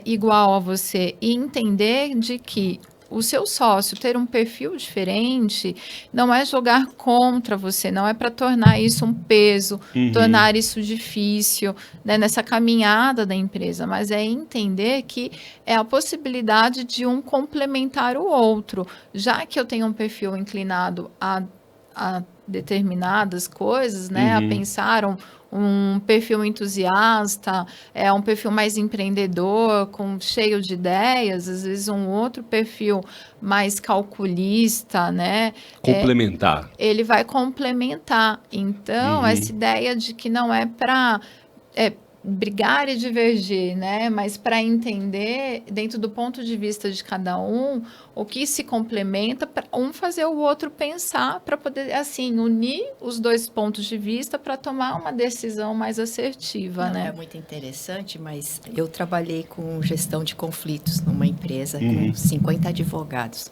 igual a você e entender de que o seu sócio ter um perfil diferente não é jogar contra você, não é para tornar isso um peso, tornar isso difícil, né, nessa caminhada da empresa, mas é entender que é a possibilidade de um complementar o outro. Já que eu tenho um perfil inclinado a determinadas coisas, né, a pensar um perfil entusiasta, um perfil mais empreendedor, cheio de ideias, às vezes um outro perfil mais calculista, né? Complementar. Ele vai complementar. Então, essa ideia de que não é para brigar e divergir, né? Mas para entender, dentro do ponto de vista de cada um, o que se complementa, para um fazer o outro pensar, para poder, assim, unir os dois pontos de vista para tomar uma decisão mais assertiva, né? É muito interessante, mas eu trabalhei com gestão de conflitos numa empresa com 50 advogados.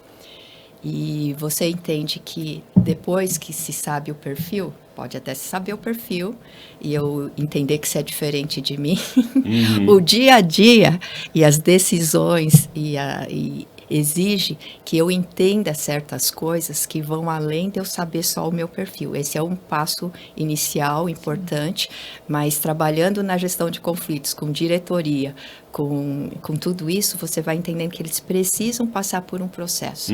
E você entende que depois que se sabe o perfil, pode até se saber o perfil, e eu entender que você é diferente de mim, o dia a dia e as decisões e exige que eu entenda certas coisas que vão além de eu saber só o meu perfil. Esse é um passo inicial importante, mas trabalhando na gestão de conflitos, com diretoria, com tudo isso, você vai entendendo que eles precisam passar por um processo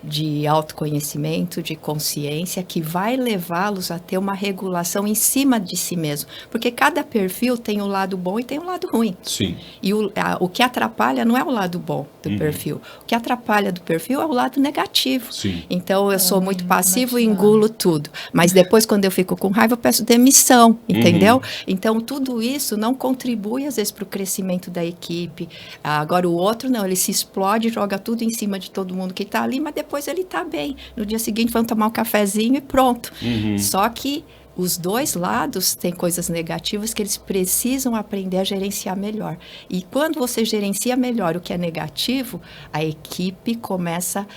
de autoconhecimento, de consciência, que vai levá-los a ter uma regulação em cima de si mesmo. Porque cada perfil tem um lado bom e tem um lado ruim. Sim. E o que atrapalha não é o lado bom do perfil. O que atrapalha do perfil é o lado negativo. Sim. Então, eu sou muito passivo e engulo tudo. Mas depois, quando eu fico com raiva, eu peço demissão, entendeu? Então, tudo isso não contribui, às vezes, para o crescimento da equipe. Agora, o outro, não. Ele se explode, joga tudo em cima de todo mundo que está ali, mas depois ele está bem. No dia seguinte, vamos tomar um cafezinho e pronto. Só que os dois lados têm coisas negativas que eles precisam aprender a gerenciar melhor. E quando você gerencia melhor o que é negativo, a equipe começa,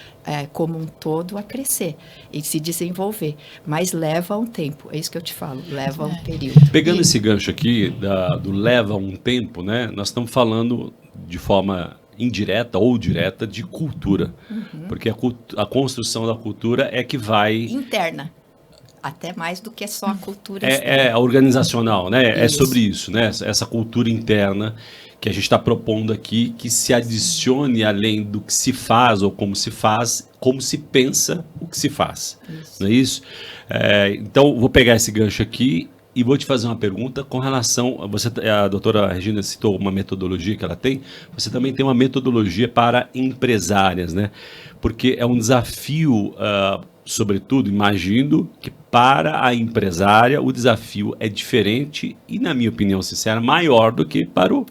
como um todo, a crescer e se desenvolver. Mas leva um tempo, é isso que eu te falo, leva um período. Pegando esse gancho aqui do leva um tempo, né? Nós estamos falando de forma indireta ou direta de cultura. Porque a construção da cultura é que vai... Interna. Até mais do que só a cultura É organizacional, né? Isso. É sobre isso, né? Essa cultura interna que a gente está propondo aqui, que se adicione além do que se faz ou como se faz, como se pensa o que se faz. Isso. Não é isso? Então, vou pegar esse gancho aqui e vou te fazer uma pergunta com relação... A doutora Regina citou uma metodologia que ela tem, você também tem uma metodologia para empresárias, né? Porque é um desafio... sobretudo, imagino que para a empresária o desafio é diferente e, na minha opinião sincera, maior do que para o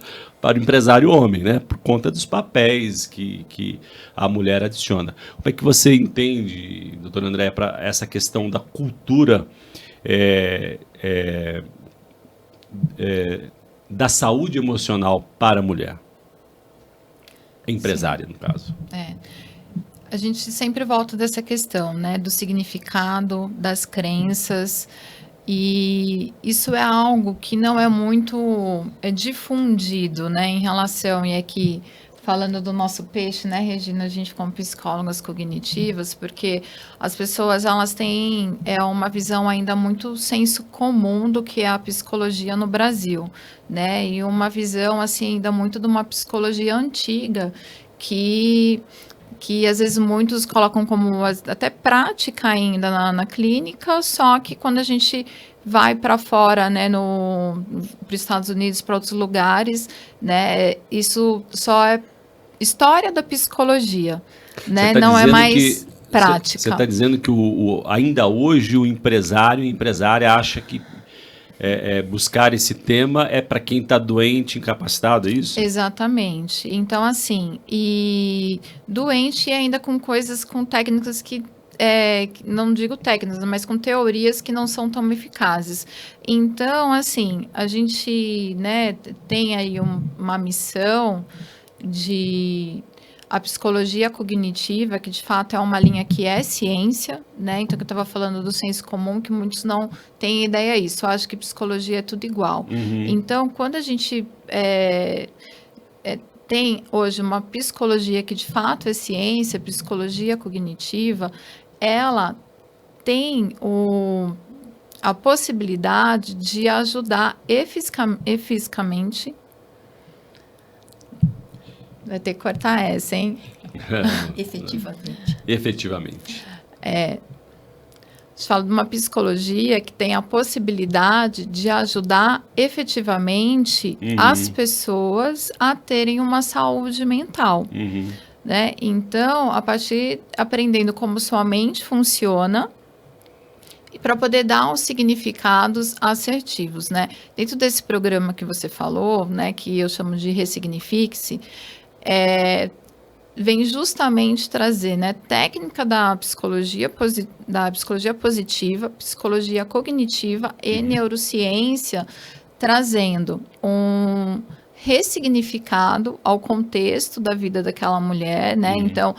empresário homem, né? Por conta dos papéis que a mulher adiciona. Como é que você entende, doutora Andréia, para essa questão da cultura da saúde emocional para a mulher? Empresária, no caso. A gente sempre volta dessa questão, né, do significado, das crenças, e isso é algo que não é muito difundido, né, em relação, e aqui falando do nosso peixe, né, Regina, a gente como psicólogas cognitivas, porque as pessoas, elas têm uma visão ainda muito senso comum do que é a psicologia no Brasil, né, e uma visão, assim, ainda muito de uma psicologia antiga, que às vezes muitos colocam como até prática ainda na clínica, só que quando a gente vai para fora, né, para os Estados Unidos, para outros lugares, né, isso só é história da psicologia, né, não é mais prática. Você está dizendo que ainda hoje o empresário e empresária acha que buscar esse tema é para quem está doente, incapacitado, é isso? Exatamente. Então, assim, e doente ainda com coisas, com técnicas que, não digo técnicas, mas com teorias que não são tão eficazes. Então, assim, a gente, né, tem aí uma missão a psicologia cognitiva, que de fato é uma linha que é ciência, né? Então, que eu estava falando do senso comum, que muitos não têm ideia disso. Eu acho que psicologia é tudo igual. Então, quando a gente tem hoje uma psicologia que de fato é ciência, psicologia cognitiva, ela tem a possibilidade de ajudar eficazmente. Vai ter que cortar essa, hein? Efetivamente. A gente fala de uma psicologia que tem a possibilidade de ajudar efetivamente as pessoas a terem uma saúde mental. Né? Então, aprendendo como sua mente funciona, para poder dar os significados assertivos, né? Dentro desse programa que você falou, né, que eu chamo de Ressignifique-se, vem justamente trazer, né, técnica da psicologia positiva, psicologia cognitiva e neurociência, trazendo um ressignificado ao contexto da vida daquela mulher, né? Então,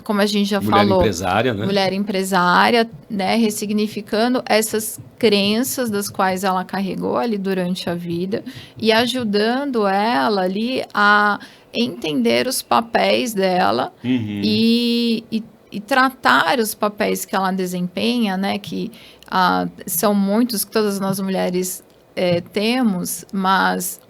como a gente já Mulher falou, empresária, né? mulher empresária, né, ressignificando essas crenças das quais ela carregou ali durante a vida e ajudando ela ali a entender os papéis dela e tratar os papéis que ela desempenha, né, que são muitos que todas nós mulheres temos, mas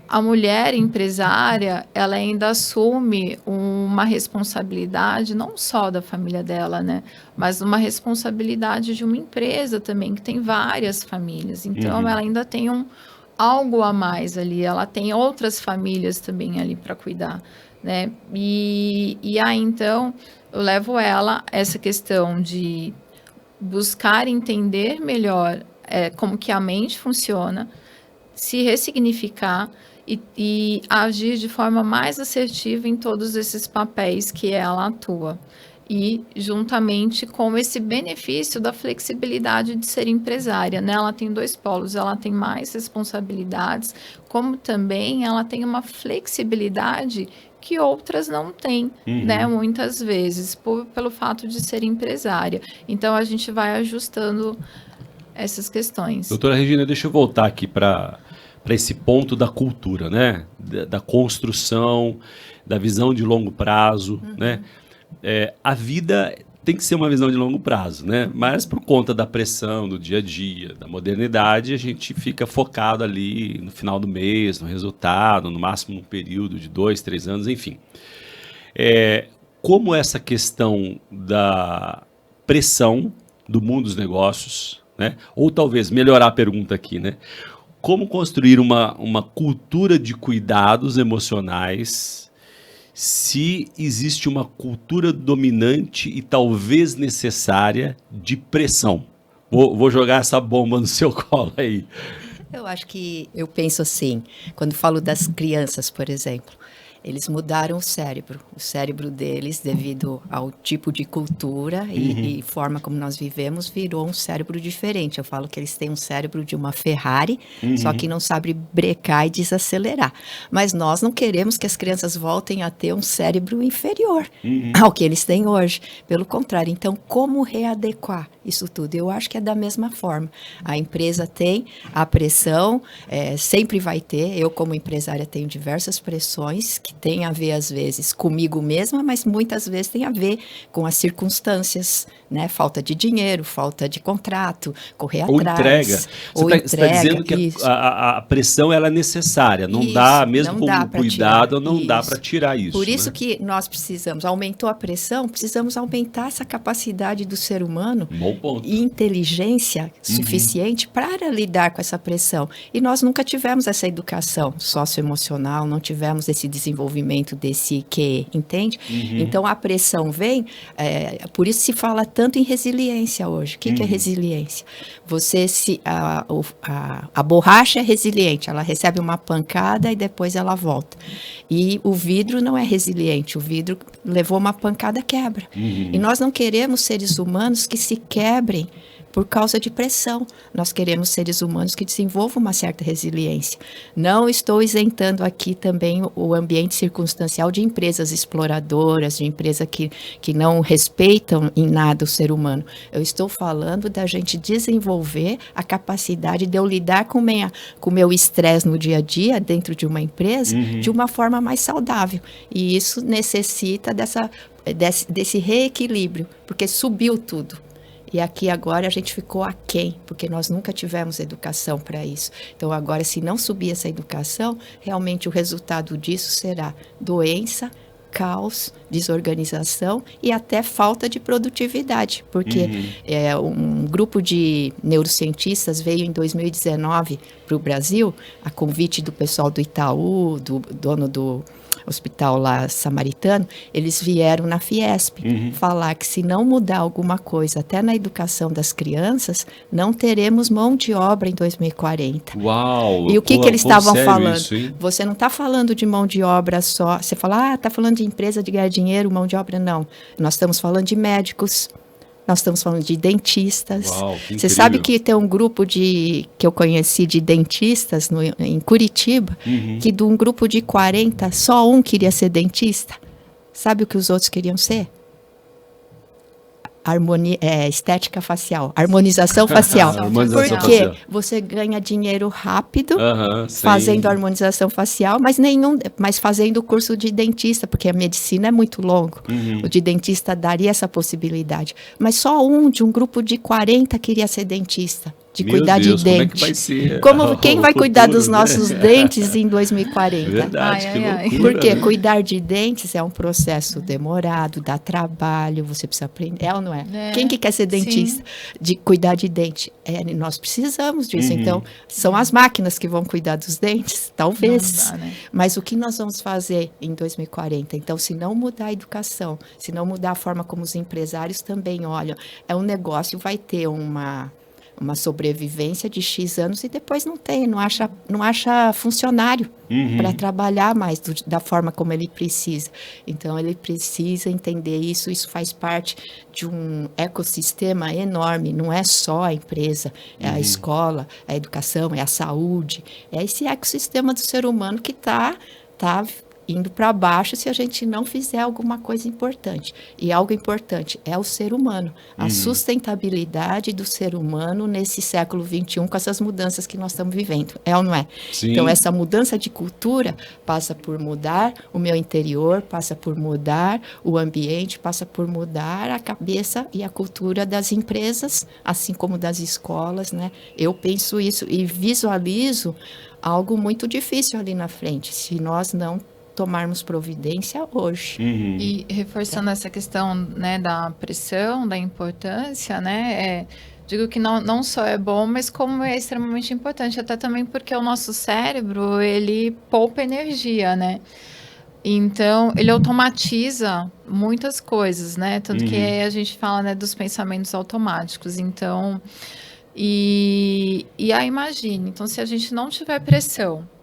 a mulher empresária, ela ainda assume uma responsabilidade não só da família dela, né, mas uma responsabilidade de uma empresa também, que tem várias famílias. Então, ela ainda tem algo a mais ali, ela tem outras famílias também ali para cuidar, né? E aí, então, eu levo ela essa questão de buscar entender melhor como que a mente funciona, se ressignificar e agir de forma mais assertiva em todos esses papéis que ela atua. E juntamente com esse benefício da flexibilidade de ser empresária, né? Ela tem 2 polos, ela tem mais responsabilidades, como também ela tem uma flexibilidade que outras não têm, né? Muitas vezes, pelo fato de ser empresária. Então, a gente vai ajustando essas questões. Doutora Regina, deixa eu voltar aqui para esse ponto da cultura, né? Da construção, da visão de longo prazo, né? A vida tem que ser uma visão de longo prazo, né? Mas por conta da pressão do dia a dia, da modernidade, a gente fica focado ali no final do mês, no resultado, no máximo um período de 2, 3 anos, enfim. Como essa questão da pressão do mundo dos negócios, né? Ou talvez melhorar a pergunta aqui, né? Como construir uma cultura de cuidados emocionais se existe uma cultura dominante e talvez necessária de pressão? Vou jogar essa bomba no seu colo aí. Eu penso assim, quando falo das crianças, por exemplo, eles mudaram o cérebro deles, devido ao tipo de cultura e forma como nós vivemos, virou um cérebro diferente. Eu falo que eles têm um cérebro de uma Ferrari, só que não sabe brecar e desacelerar. Mas nós não queremos que as crianças voltem a ter um cérebro inferior ao que eles têm hoje. Pelo contrário, então, como readequar isso tudo? Eu acho que é da mesma forma. A empresa tem a pressão, sempre vai ter. Eu, como empresária, tenho diversas pressões que tem a ver, às vezes, comigo mesma, mas muitas vezes tem a ver com as circunstâncias, né? Falta de dinheiro, falta de contrato, correr atrás. Você está dizendo que a pressão ela é necessária, não dá, mesmo com cuidado, não dá para tirar isso. Por isso que nós precisamos, aumentou a pressão, precisamos aumentar essa capacidade do ser humano e inteligência suficiente para lidar com essa pressão. E nós nunca tivemos essa educação socioemocional, não tivemos esse desenvolvimento desse QE, entende? Então, a pressão vem, por isso se fala tanto em resiliência hoje. O que é resiliência? A borracha é resiliente, ela recebe uma pancada e depois ela volta. E o vidro não é resiliente, o vidro levou uma pancada, quebra. E nós não queremos seres humanos que se quebrem por causa de pressão. Nós queremos seres humanos que desenvolvam uma certa resiliência. Não estou isentando aqui também o ambiente circunstancial de empresas exploradoras, de empresas que não respeitam em nada o ser humano. Eu estou falando da gente desenvolver a capacidade de eu lidar com o meu estresse no dia a dia, dentro de uma empresa, de uma forma mais saudável. E isso necessita desse reequilíbrio, porque subiu tudo. E aqui agora a gente ficou aquém, porque nós nunca tivemos educação para isso. Então agora, se não subir essa educação, realmente o resultado disso será doença, caos, desorganização e até falta de produtividade. Porque um grupo de neurocientistas veio em 2019 para o Brasil, a convite do pessoal do Itaú, do dono do hospital lá samaritano, eles vieram na Fiesp falar que se não mudar alguma coisa até na educação das crianças, não teremos mão de obra em 2040. Uau! E o que eles estavam falando? Isso, você não está falando de mão de obra só, você fala, está falando de empresa de ganhar dinheiro, mão de obra, não. Nós estamos falando de médicos, nós estamos falando de dentistas. Uau, você sabe que tem um grupo que eu conheci de dentistas em Curitiba, que de um grupo de 40, só um queria ser dentista. Sabe o que os outros queriam ser? estética facial, harmonização facial. Harmonização Porque facial. você ganha dinheiro rápido Sim. fazendo harmonização facial, mas fazendo o curso de dentista, porque a medicina é muito longo. O de dentista daria essa possibilidade. Mas só de um grupo de 40 queria ser dentista. De Meu cuidar Deus, de como dente. é que vai ser? Quem vai cuidar dos nossos dentes em 2040? Verdade, que loucura. Porque né? cuidar de dentes é um processo demorado, dá trabalho, você precisa aprender, ou não é? Quem que quer ser dentista? De cuidar de dente? Nós precisamos disso. Então, são as máquinas que vão cuidar dos dentes? Talvez. Não dá, né? Mas o que nós vamos fazer em 2040? Então, se não mudar a educação, se não mudar a forma como os empresários também olham, é um negócio, vai ter uma sobrevivência de X anos e depois não acha funcionário para trabalhar mais da forma como ele precisa. Então, ele precisa entender isso faz parte de um ecossistema enorme, não é só a empresa, é a escola, é a educação, é a saúde, é esse ecossistema do ser humano que está indo para baixo se a gente não fizer alguma coisa importante. E algo importante é o ser humano, a sustentabilidade do ser humano nesse século XXI, com essas mudanças que nós estamos vivendo. É ou não é? Sim. Então, essa mudança de cultura passa por mudar o meu interior, passa por mudar o ambiente, passa por mudar a cabeça e a cultura das empresas, assim como das escolas, né? Eu penso isso e visualizo algo muito difícil ali na frente, se nós não tomarmos providência hoje. E reforçando essa questão, né, da pressão, da importância, né, digo que não só é bom, mas como é extremamente importante, até também porque o nosso cérebro, ele poupa energia, né? Então, ele automatiza muitas coisas, né? Tanto que a gente fala, né, dos pensamentos automáticos. Então, e aí imagine, então se a gente não tiver pressão,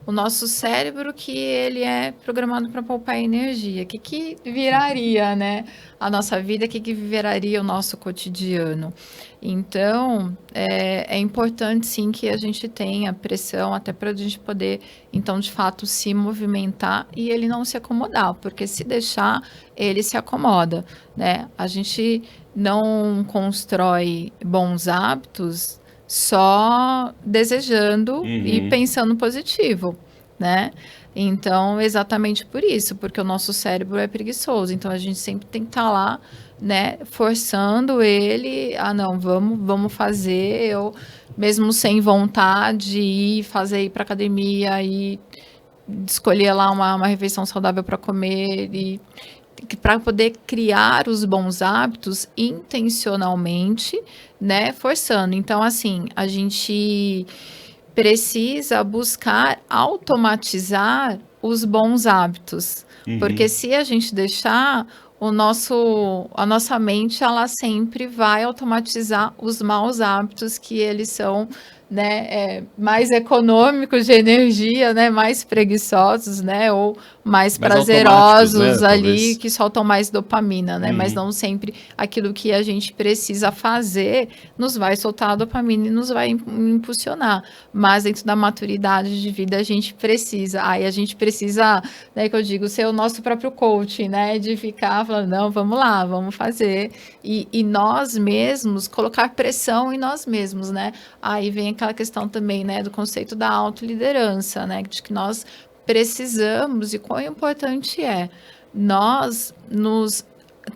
o nosso cérebro, que ele é programado para poupar energia, o que viraria, né, a nossa vida, o que viraria o nosso cotidiano? Então, é importante, sim, que a gente tenha pressão, até para a gente poder, então, de fato, se movimentar e ele não se acomodar, porque se deixar, ele se acomoda, né? A gente não constrói bons hábitos só desejando e pensando positivo, né? Então, exatamente por isso, porque o nosso cérebro é preguiçoso, então a gente sempre tem que estar lá, né, forçando ele, não, vamos fazer, eu mesmo sem vontade, ir para academia e escolher lá uma refeição saudável para comer e para poder criar os bons hábitos intencionalmente, né, forçando. Então, assim, a gente precisa buscar automatizar os bons hábitos, porque se a gente deixar, a nossa mente, ela sempre vai automatizar os maus hábitos, que eles são, né, mais econômicos de energia, né, mais preguiçosos, né, ou mais prazerosos, né, ali, talvez, que soltam mais dopamina, né, mas não sempre aquilo que a gente precisa fazer nos vai soltar a dopamina e nos vai impulsionar, mas dentro da maturidade de vida a gente precisa, a gente precisa, né, que eu digo, ser o nosso próprio coach, né, de ficar falando, não, vamos lá, vamos fazer, e nós mesmos, colocar pressão em nós mesmos, né, aí vem aquela questão também, né, do conceito da autoliderança, né, de que nós precisamos, e quão importante é nós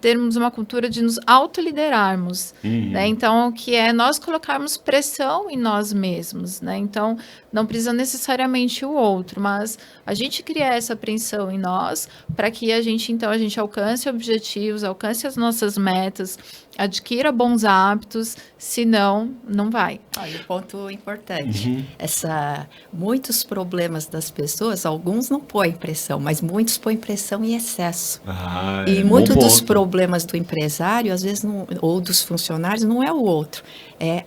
termos uma cultura de nos autoliderarmos, né? Então, o que é nós colocarmos pressão em nós mesmos, né? Então, não precisa necessariamente o outro, mas a gente criar essa pressão em nós para que a gente alcance objetivos, alcance as nossas metas, adquira bons hábitos, senão não vai. Olha, ponto importante. Muitos problemas das pessoas, alguns não põem pressão, mas muitos põem pressão em excesso. E muitos dos problemas do empresário, às vezes, ou dos funcionários, não é o outro, é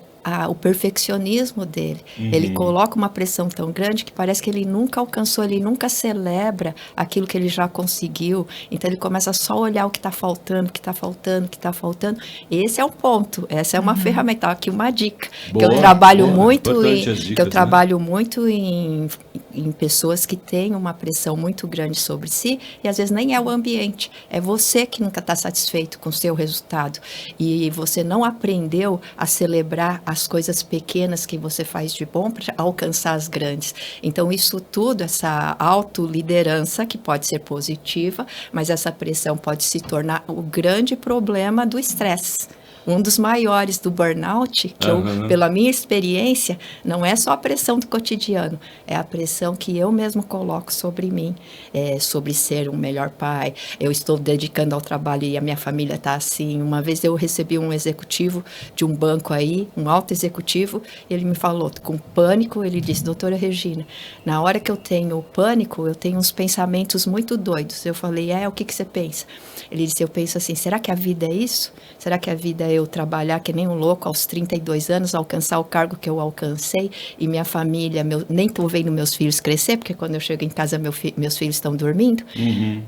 o perfeccionismo dele. Ele coloca uma pressão tão grande que parece que ele nunca alcançou, ele nunca celebra aquilo que ele já conseguiu. Então, ele começa só a olhar o que está faltando, o que está faltando, o que está faltando. Esse é um ponto, essa é uma ferramenta, aqui uma dica. Boa, que eu trabalho muito importante as dicas, muito em em pessoas que têm uma pressão muito grande sobre si, e às vezes nem é o ambiente, é você que nunca está satisfeito com o seu resultado. E você não aprendeu a celebrar as coisas pequenas que você faz de bom para alcançar as grandes. Então, isso tudo, essa autoliderança, que pode ser positiva, mas essa pressão pode se tornar o grande problema do estresse. Um dos maiores do burnout, que eu, pela minha experiência, não é só a pressão do cotidiano, é a pressão que eu mesmo coloco sobre mim, sobre ser um melhor pai. Eu estou dedicando ao trabalho e a minha família está assim. Uma vez eu recebi um executivo de um banco aí, um alto executivo, e ele me falou com pânico, ele disse: doutora Regina, na hora que eu tenho pânico, eu tenho uns pensamentos muito doidos. Eu falei: o que você pensa? Ele disse: eu penso assim, será que a vida é isso? Será que a vida é eu trabalhar que nem um louco aos 32 anos, alcançar o cargo que eu alcancei e minha família, nem estou vendo meus filhos crescer, porque quando eu chego em casa meus filhos estão dormindo.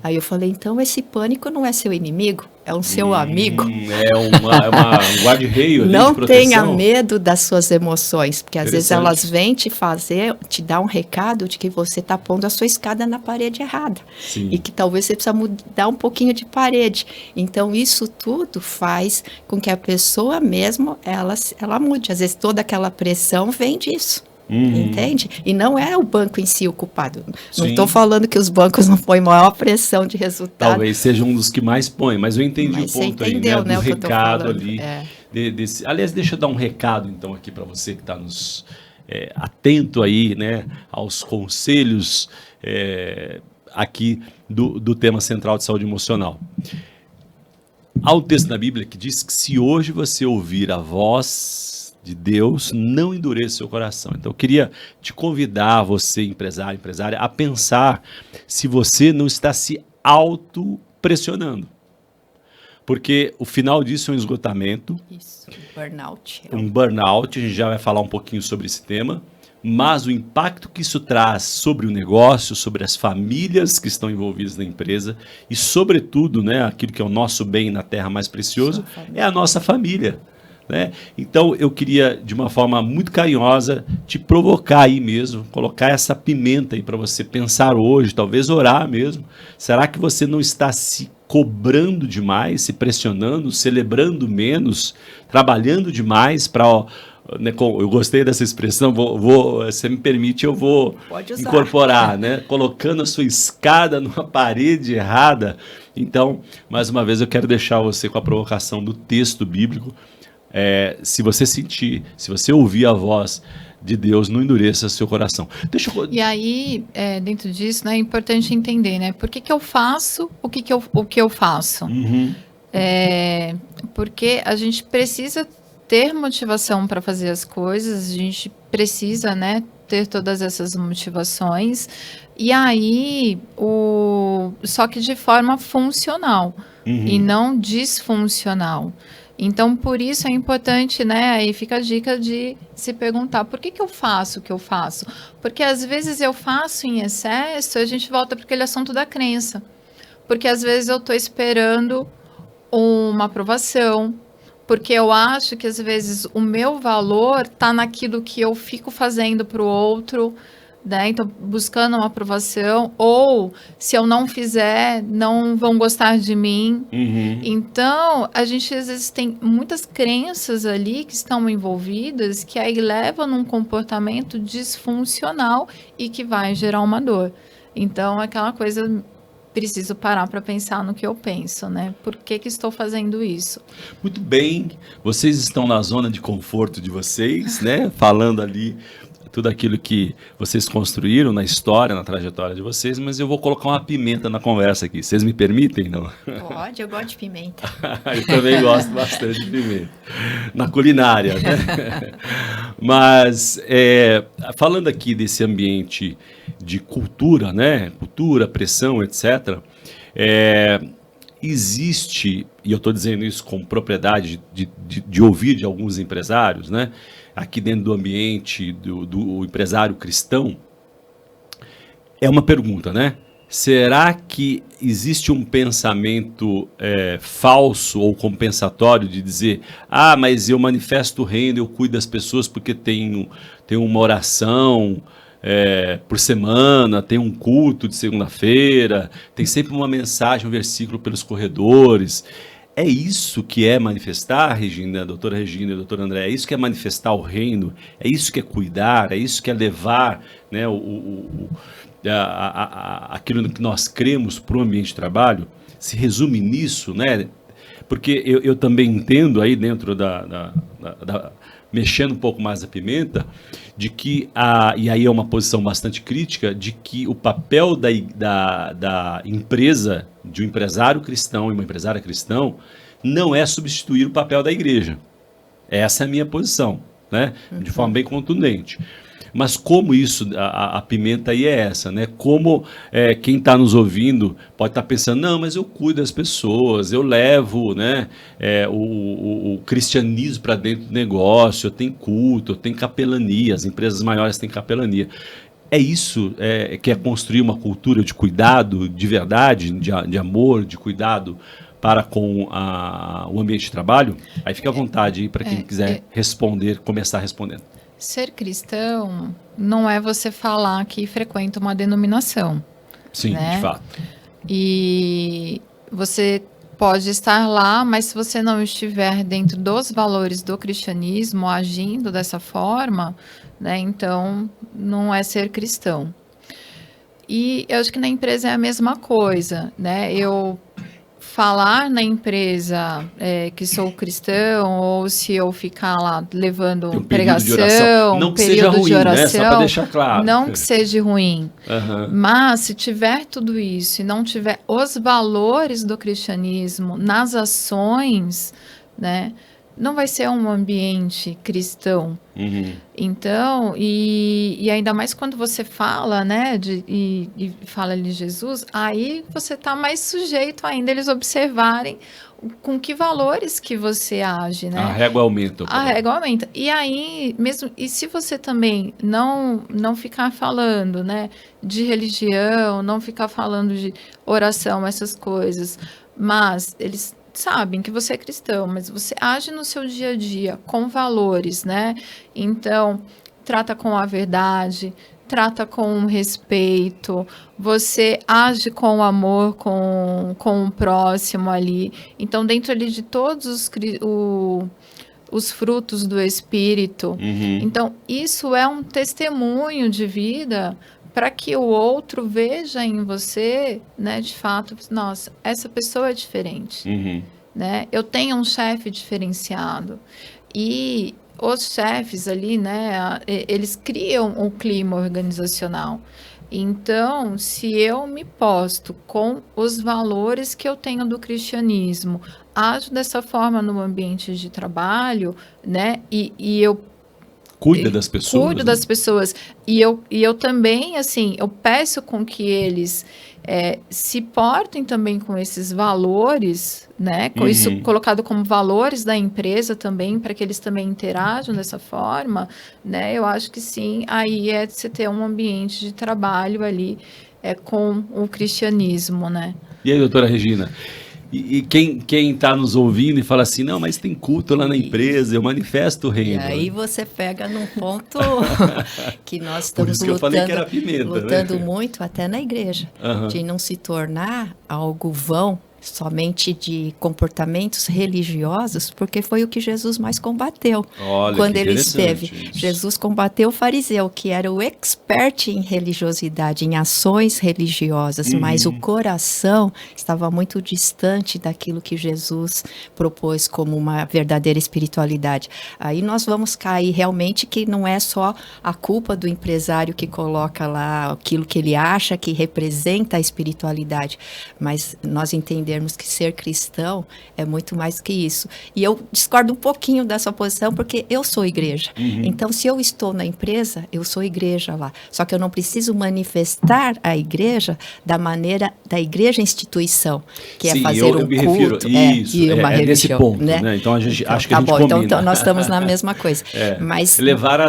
Aí eu falei: então esse pânico não é seu inimigo, é um seu amigo. É um guarda-reio ali não de proteção. Tenha medo das suas emoções, porque às vezes elas vêm te dar um recado de que você está pondo a sua escada na parede errada. Sim. E que talvez você precisa mudar um pouquinho de parede. Então isso tudo faz com que a pessoa mesmo, ela mude. Às vezes toda aquela pressão vem disso. Entende? E não é o banco em si o culpado. Não estou falando que os bancos não põem maior pressão de resultado. Talvez seja um dos que mais põe, mas eu entendi o ponto aí, né? Do recado ali. Aliás, deixa eu dar um recado então aqui para você que está nos atento aí, né, aos conselhos aqui do tema central de saúde emocional. Há um texto na Bíblia que diz que se hoje você ouvir a voz de Deus, não endureça seu coração. Então eu queria te convidar, você empresário, empresária, a pensar se você não está se autopressionando. Porque o final disso é um esgotamento. Isso, burnout. Um burnout, a gente já vai falar um pouquinho sobre esse tema, mas o impacto que isso traz sobre o negócio, sobre as famílias que estão envolvidas na empresa e, sobretudo, né, aquilo que é o nosso bem na terra mais precioso, é a nossa família. Né? Então eu queria, de uma forma muito carinhosa, te provocar aí mesmo, colocar essa pimenta aí para você pensar hoje, talvez orar mesmo. Será que você não está se cobrando demais, se pressionando, celebrando menos, trabalhando demais para... eu gostei dessa expressão, você me permite, eu vou incorporar, né? Colocando a sua escada numa parede errada. Então, mais uma vez, eu quero deixar você com a provocação do texto bíblico. Se você sentir, se você ouvir a voz de Deus, não endureça seu coração. E aí, dentro disso, né, é importante entender, né? Por que eu faço o que eu faço? Porque a gente precisa ter motivação para fazer as coisas, a gente precisa, né, ter todas essas motivações, e aí, só que de forma funcional, e não disfuncional. Então, por isso é importante, né, aí fica a dica de se perguntar, por que eu faço o que eu faço? Porque às vezes eu faço em excesso, a gente volta para aquele assunto da crença. Porque às vezes eu estou esperando uma aprovação, porque eu acho que às vezes o meu valor está naquilo que eu fico fazendo para o outro, né? Então, buscando uma aprovação, ou se eu não fizer, não vão gostar de mim. Então, a gente às vezes tem muitas crenças ali que estão envolvidas, que aí levam num comportamento disfuncional e que vai gerar uma dor. Então, aquela coisa, preciso parar para pensar no que eu penso, né? Por que estou fazendo isso? Muito bem, vocês estão na zona de conforto de vocês, né? Falando ali tudo aquilo que vocês construíram na história, na trajetória de vocês, mas eu vou colocar uma pimenta na conversa aqui. Vocês me permitem, não? Pode, eu gosto de pimenta. Eu também gosto bastante de pimenta. Na culinária, né? Mas, falando aqui desse ambiente de cultura, né? Cultura, pressão, etc., existe, e eu estou dizendo isso com propriedade de ouvir de alguns empresários, né? Aqui dentro do ambiente do empresário cristão, é uma pergunta, né? Será que existe um pensamento falso ou compensatório de dizer, mas eu manifesto o reino, eu cuido das pessoas porque tenho uma oração, por semana, tem um culto de segunda-feira, tem sempre uma mensagem, um versículo pelos corredores. É isso que é manifestar, Regina, doutora Regina e doutor André, é isso que é manifestar o reino, é isso que é cuidar, é isso que é levar, né, aquilo que nós cremos para o ambiente de trabalho. Se resume nisso, né? Porque eu também entendo aí dentro mexendo um pouco mais a pimenta, de que, e aí é uma posição bastante crítica, de que o papel da empresa, de um empresário cristão e uma empresária cristão, não é substituir o papel da igreja. Essa é a minha posição, né? De forma bem contundente. Mas como isso, a pimenta aí é essa, né? Como quem está nos ouvindo pode estar pensando, não, mas eu cuido das pessoas, eu levo, né, o cristianismo para dentro do negócio, eu tenho culto, eu tenho capelania, as empresas maiores têm capelania. É isso que é construir uma cultura de cuidado de verdade, de amor, de cuidado para com o ambiente de trabalho? Aí fica à vontade aí para quem quiser responder, começar respondendo. Ser cristão não é você falar que frequenta uma denominação. Sim, né? De fato. E você pode estar lá, mas se você não estiver dentro dos valores do cristianismo, agindo dessa forma, né, então não é ser cristão. E eu acho que na empresa é a mesma coisa, né? Eu falar na empresa que sou cristão, ou se eu ficar lá levando pregação, não que seja ruim, né? Só para deixar claro. Não que seja ruim. Mas se tiver tudo isso e não tiver os valores do cristianismo nas ações, né, não vai ser um ambiente cristão. Então, e ainda mais quando você fala, né, e fala de Jesus, aí você está mais sujeito ainda eles observarem com que valores que você age, né? A régua aumenta. A régua aumenta. E aí, mesmo, e se você também não ficar falando, né, de religião, não ficar falando de oração, essas coisas, mas eles sabem que você é cristão, mas você age no seu dia a dia com valores, né? Então, trata com a verdade, trata com respeito, você age com amor com o próximo ali. Então, dentro ali de todos os frutos do Espírito. Então, isso é um testemunho de vida para que o outro veja em você, né, de fato, nossa, essa pessoa é diferente, né? Eu tenho um chefe diferenciado. E os chefes ali, né, eles criam um clima organizacional. Então, se eu me posto com os valores que eu tenho do cristianismo, ajo dessa forma no ambiente de trabalho, né, e eu cuido das pessoas. Cuido das pessoas. E eu também, assim, eu peço com que eles se portem também com esses valores, né? Com isso colocado como valores da empresa também, para que eles também interajam dessa forma, né? Eu acho que sim, aí é de você ter um ambiente de trabalho ali com o cristianismo, né? E aí, doutora Regina? E quem está nos ouvindo e fala assim, não, mas tem culto lá na empresa, eu manifesto o reino. E aí você pega num ponto que nós estamos lutando muito até na igreja, de não se tornar algo vão, somente de comportamentos religiosos, porque foi o que Jesus mais combateu. Olha, quando ele esteve. Isso. Jesus combateu o fariseu, que era o expert em religiosidade, em ações religiosas, mas o coração estava muito distante daquilo que Jesus propôs como uma verdadeira espiritualidade. Aí nós vamos cair realmente que não é só a culpa do empresário que coloca lá aquilo que ele acha que representa a espiritualidade, mas nós entendemos que ser cristão é muito mais que isso. E eu discordo um pouquinho dessa posição, porque eu sou igreja. Então, se eu estou na empresa, eu sou igreja lá. Só que eu não preciso manifestar a igreja da maneira da igreja instituição, que é fazer um culto e uma religião. Nesse ponto, né? Então, acho que a gente combina. Então, nós estamos na mesma coisa. Mas levar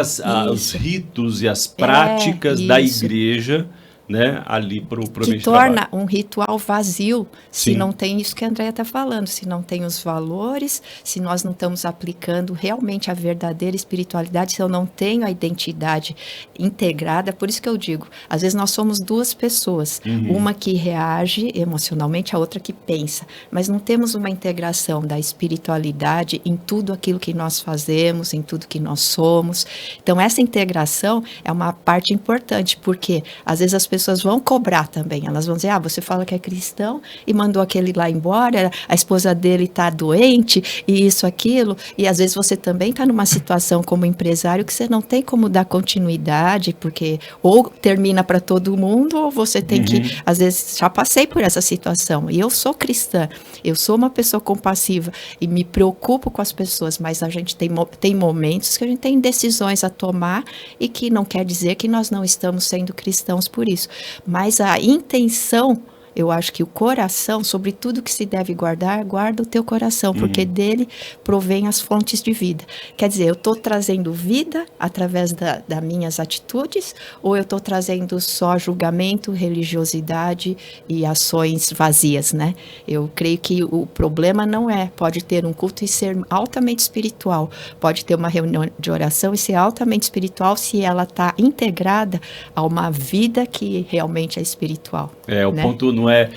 os ritos e as práticas da igreja, né, ali para o que ambiente de torna trabalho. um ritual vazio se Sim. não tem isso que a Andréia está falando, se não tem os valores, se nós não estamos aplicando realmente a verdadeira espiritualidade, se eu não tenho a identidade integrada. Por isso que eu digo, às vezes nós somos duas pessoas, uma que reage emocionalmente, a outra que pensa, mas não temos uma integração da espiritualidade em tudo aquilo que nós fazemos, em tudo que nós somos. Então essa integração é uma parte importante, porque às vezes as pessoas vão cobrar também, elas vão dizer, você fala que é cristão e mandou aquele lá embora, a esposa dele está doente e isso, aquilo, e às vezes você também está numa situação como empresário que você não tem como dar continuidade, porque ou termina para todo mundo, ou você tem que, às vezes, já passei por essa situação, e eu sou cristã, eu sou uma pessoa compassiva e me preocupo com as pessoas, mas a gente tem momentos que a gente tem decisões a tomar e que não quer dizer que nós não estamos sendo cristãos por isso. Mas a intenção, eu acho que o coração, sobre tudo que se deve guardar, guarda o teu coração, porque dele provém as fontes de vida. Quer dizer, eu estou trazendo vida através das minhas atitudes, ou eu estou trazendo só julgamento, religiosidade e ações vazias, né? Eu creio que o problema não pode ter um culto e ser altamente espiritual, pode ter uma reunião de oração e ser altamente espiritual se ela está integrada a uma vida que realmente é espiritual. O né? ponto não é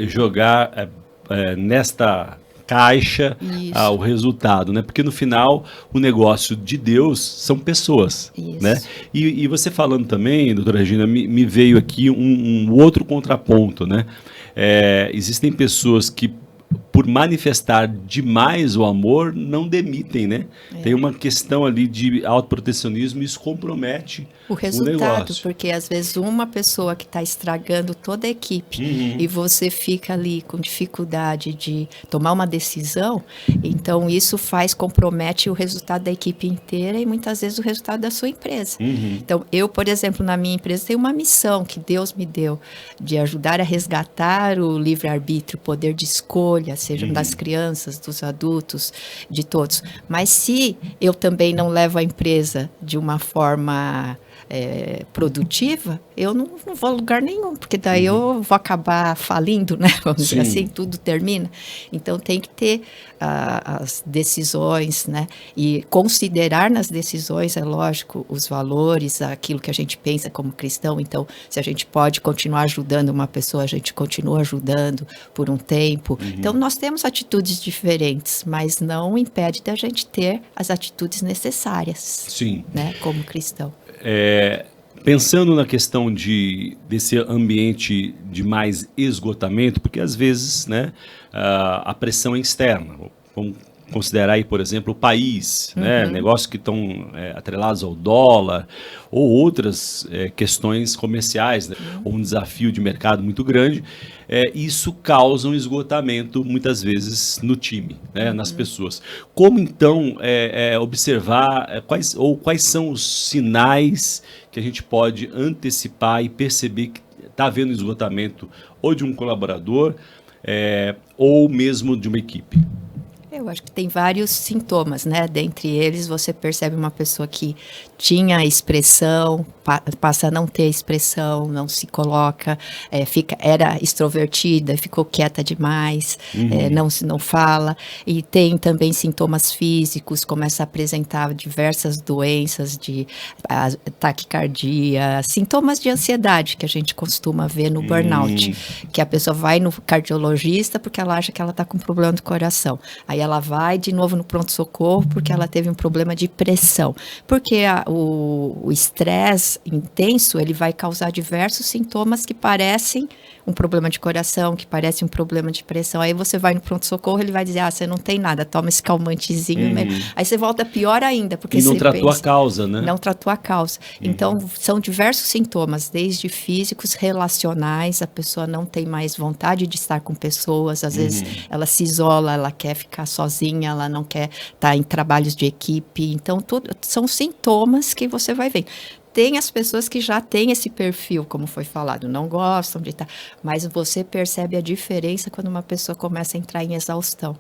jogar nesta caixa o resultado, né? Porque no final o negócio de Deus são pessoas, Isso. né? E você falando também, doutora Regina, me veio aqui um outro contraponto, né? Existem pessoas que, por manifestar demais o amor, não demitem, né? Tem uma questão ali de autoprotecionismo e isso compromete o resultado, negócio. porque às vezes uma pessoa que está estragando toda a equipe e você fica ali com dificuldade de tomar uma decisão, então isso compromete o resultado da equipe inteira e muitas vezes o resultado da sua empresa. Então eu, por exemplo, na minha empresa tenho uma missão que Deus me deu de ajudar a resgatar o livre-arbítrio, o poder de escolha, seja das crianças, dos adultos, de todos. Mas se eu também não levo a empresa de uma forma produtiva, eu não vou a lugar nenhum, porque daí eu vou acabar falindo, né? Vamos dizer assim, tudo termina. Então tem que ter as decisões, né? E considerar nas decisões, é lógico, os valores, aquilo que a gente pensa como cristão. Então, se a gente pode continuar ajudando uma pessoa, a gente continua ajudando por um tempo. Então, nós temos atitudes diferentes, mas não impede da gente ter as atitudes necessárias, Sim. né? Como cristão. Pensando na questão desse ambiente de mais esgotamento, porque às vezes, né, a pressão é externa. Vamos considerar aí, por exemplo, o país, né, negócios que estão atrelados ao dólar ou outras questões comerciais, né, ou um desafio de mercado muito grande. Isso causa um esgotamento, muitas vezes, no time, né, nas pessoas. Como, então, observar quais são os sinais que a gente pode antecipar e perceber que está havendo esgotamento ou de um colaborador ou mesmo de uma equipe? Eu acho que tem vários sintomas, né? Dentre eles, você percebe uma pessoa que tinha expressão, passa a não ter expressão, não se coloca, era extrovertida, ficou quieta demais, não fala. E tem também sintomas físicos, começa a apresentar diversas doenças de taquicardia, sintomas de ansiedade que a gente costuma ver no burnout, que a pessoa vai no cardiologista porque ela acha que ela está com problema do coração. Aí ela vai de novo no pronto-socorro porque ela teve um problema de pressão. Porque o estresse intenso, ele vai causar diversos sintomas que parecem um problema de coração, que parece um problema de pressão. Aí você vai no pronto-socorro, ele vai dizer, você não tem nada, toma esse calmantezinho. Aí você volta pior ainda. Porque não você tratou a causa, né? Não tratou a causa. Então, são diversos sintomas, desde físicos, relacionais, a pessoa não tem mais vontade de estar com pessoas, às vezes ela se isola, ela quer ficar sozinha, ela não quer estar em trabalhos de equipe. Então, são sintomas que você vai ver. tem as pessoas que já têm esse perfil, como foi falado, não gostam de estar, mas você percebe a diferença quando uma pessoa começa a entrar em exaustão.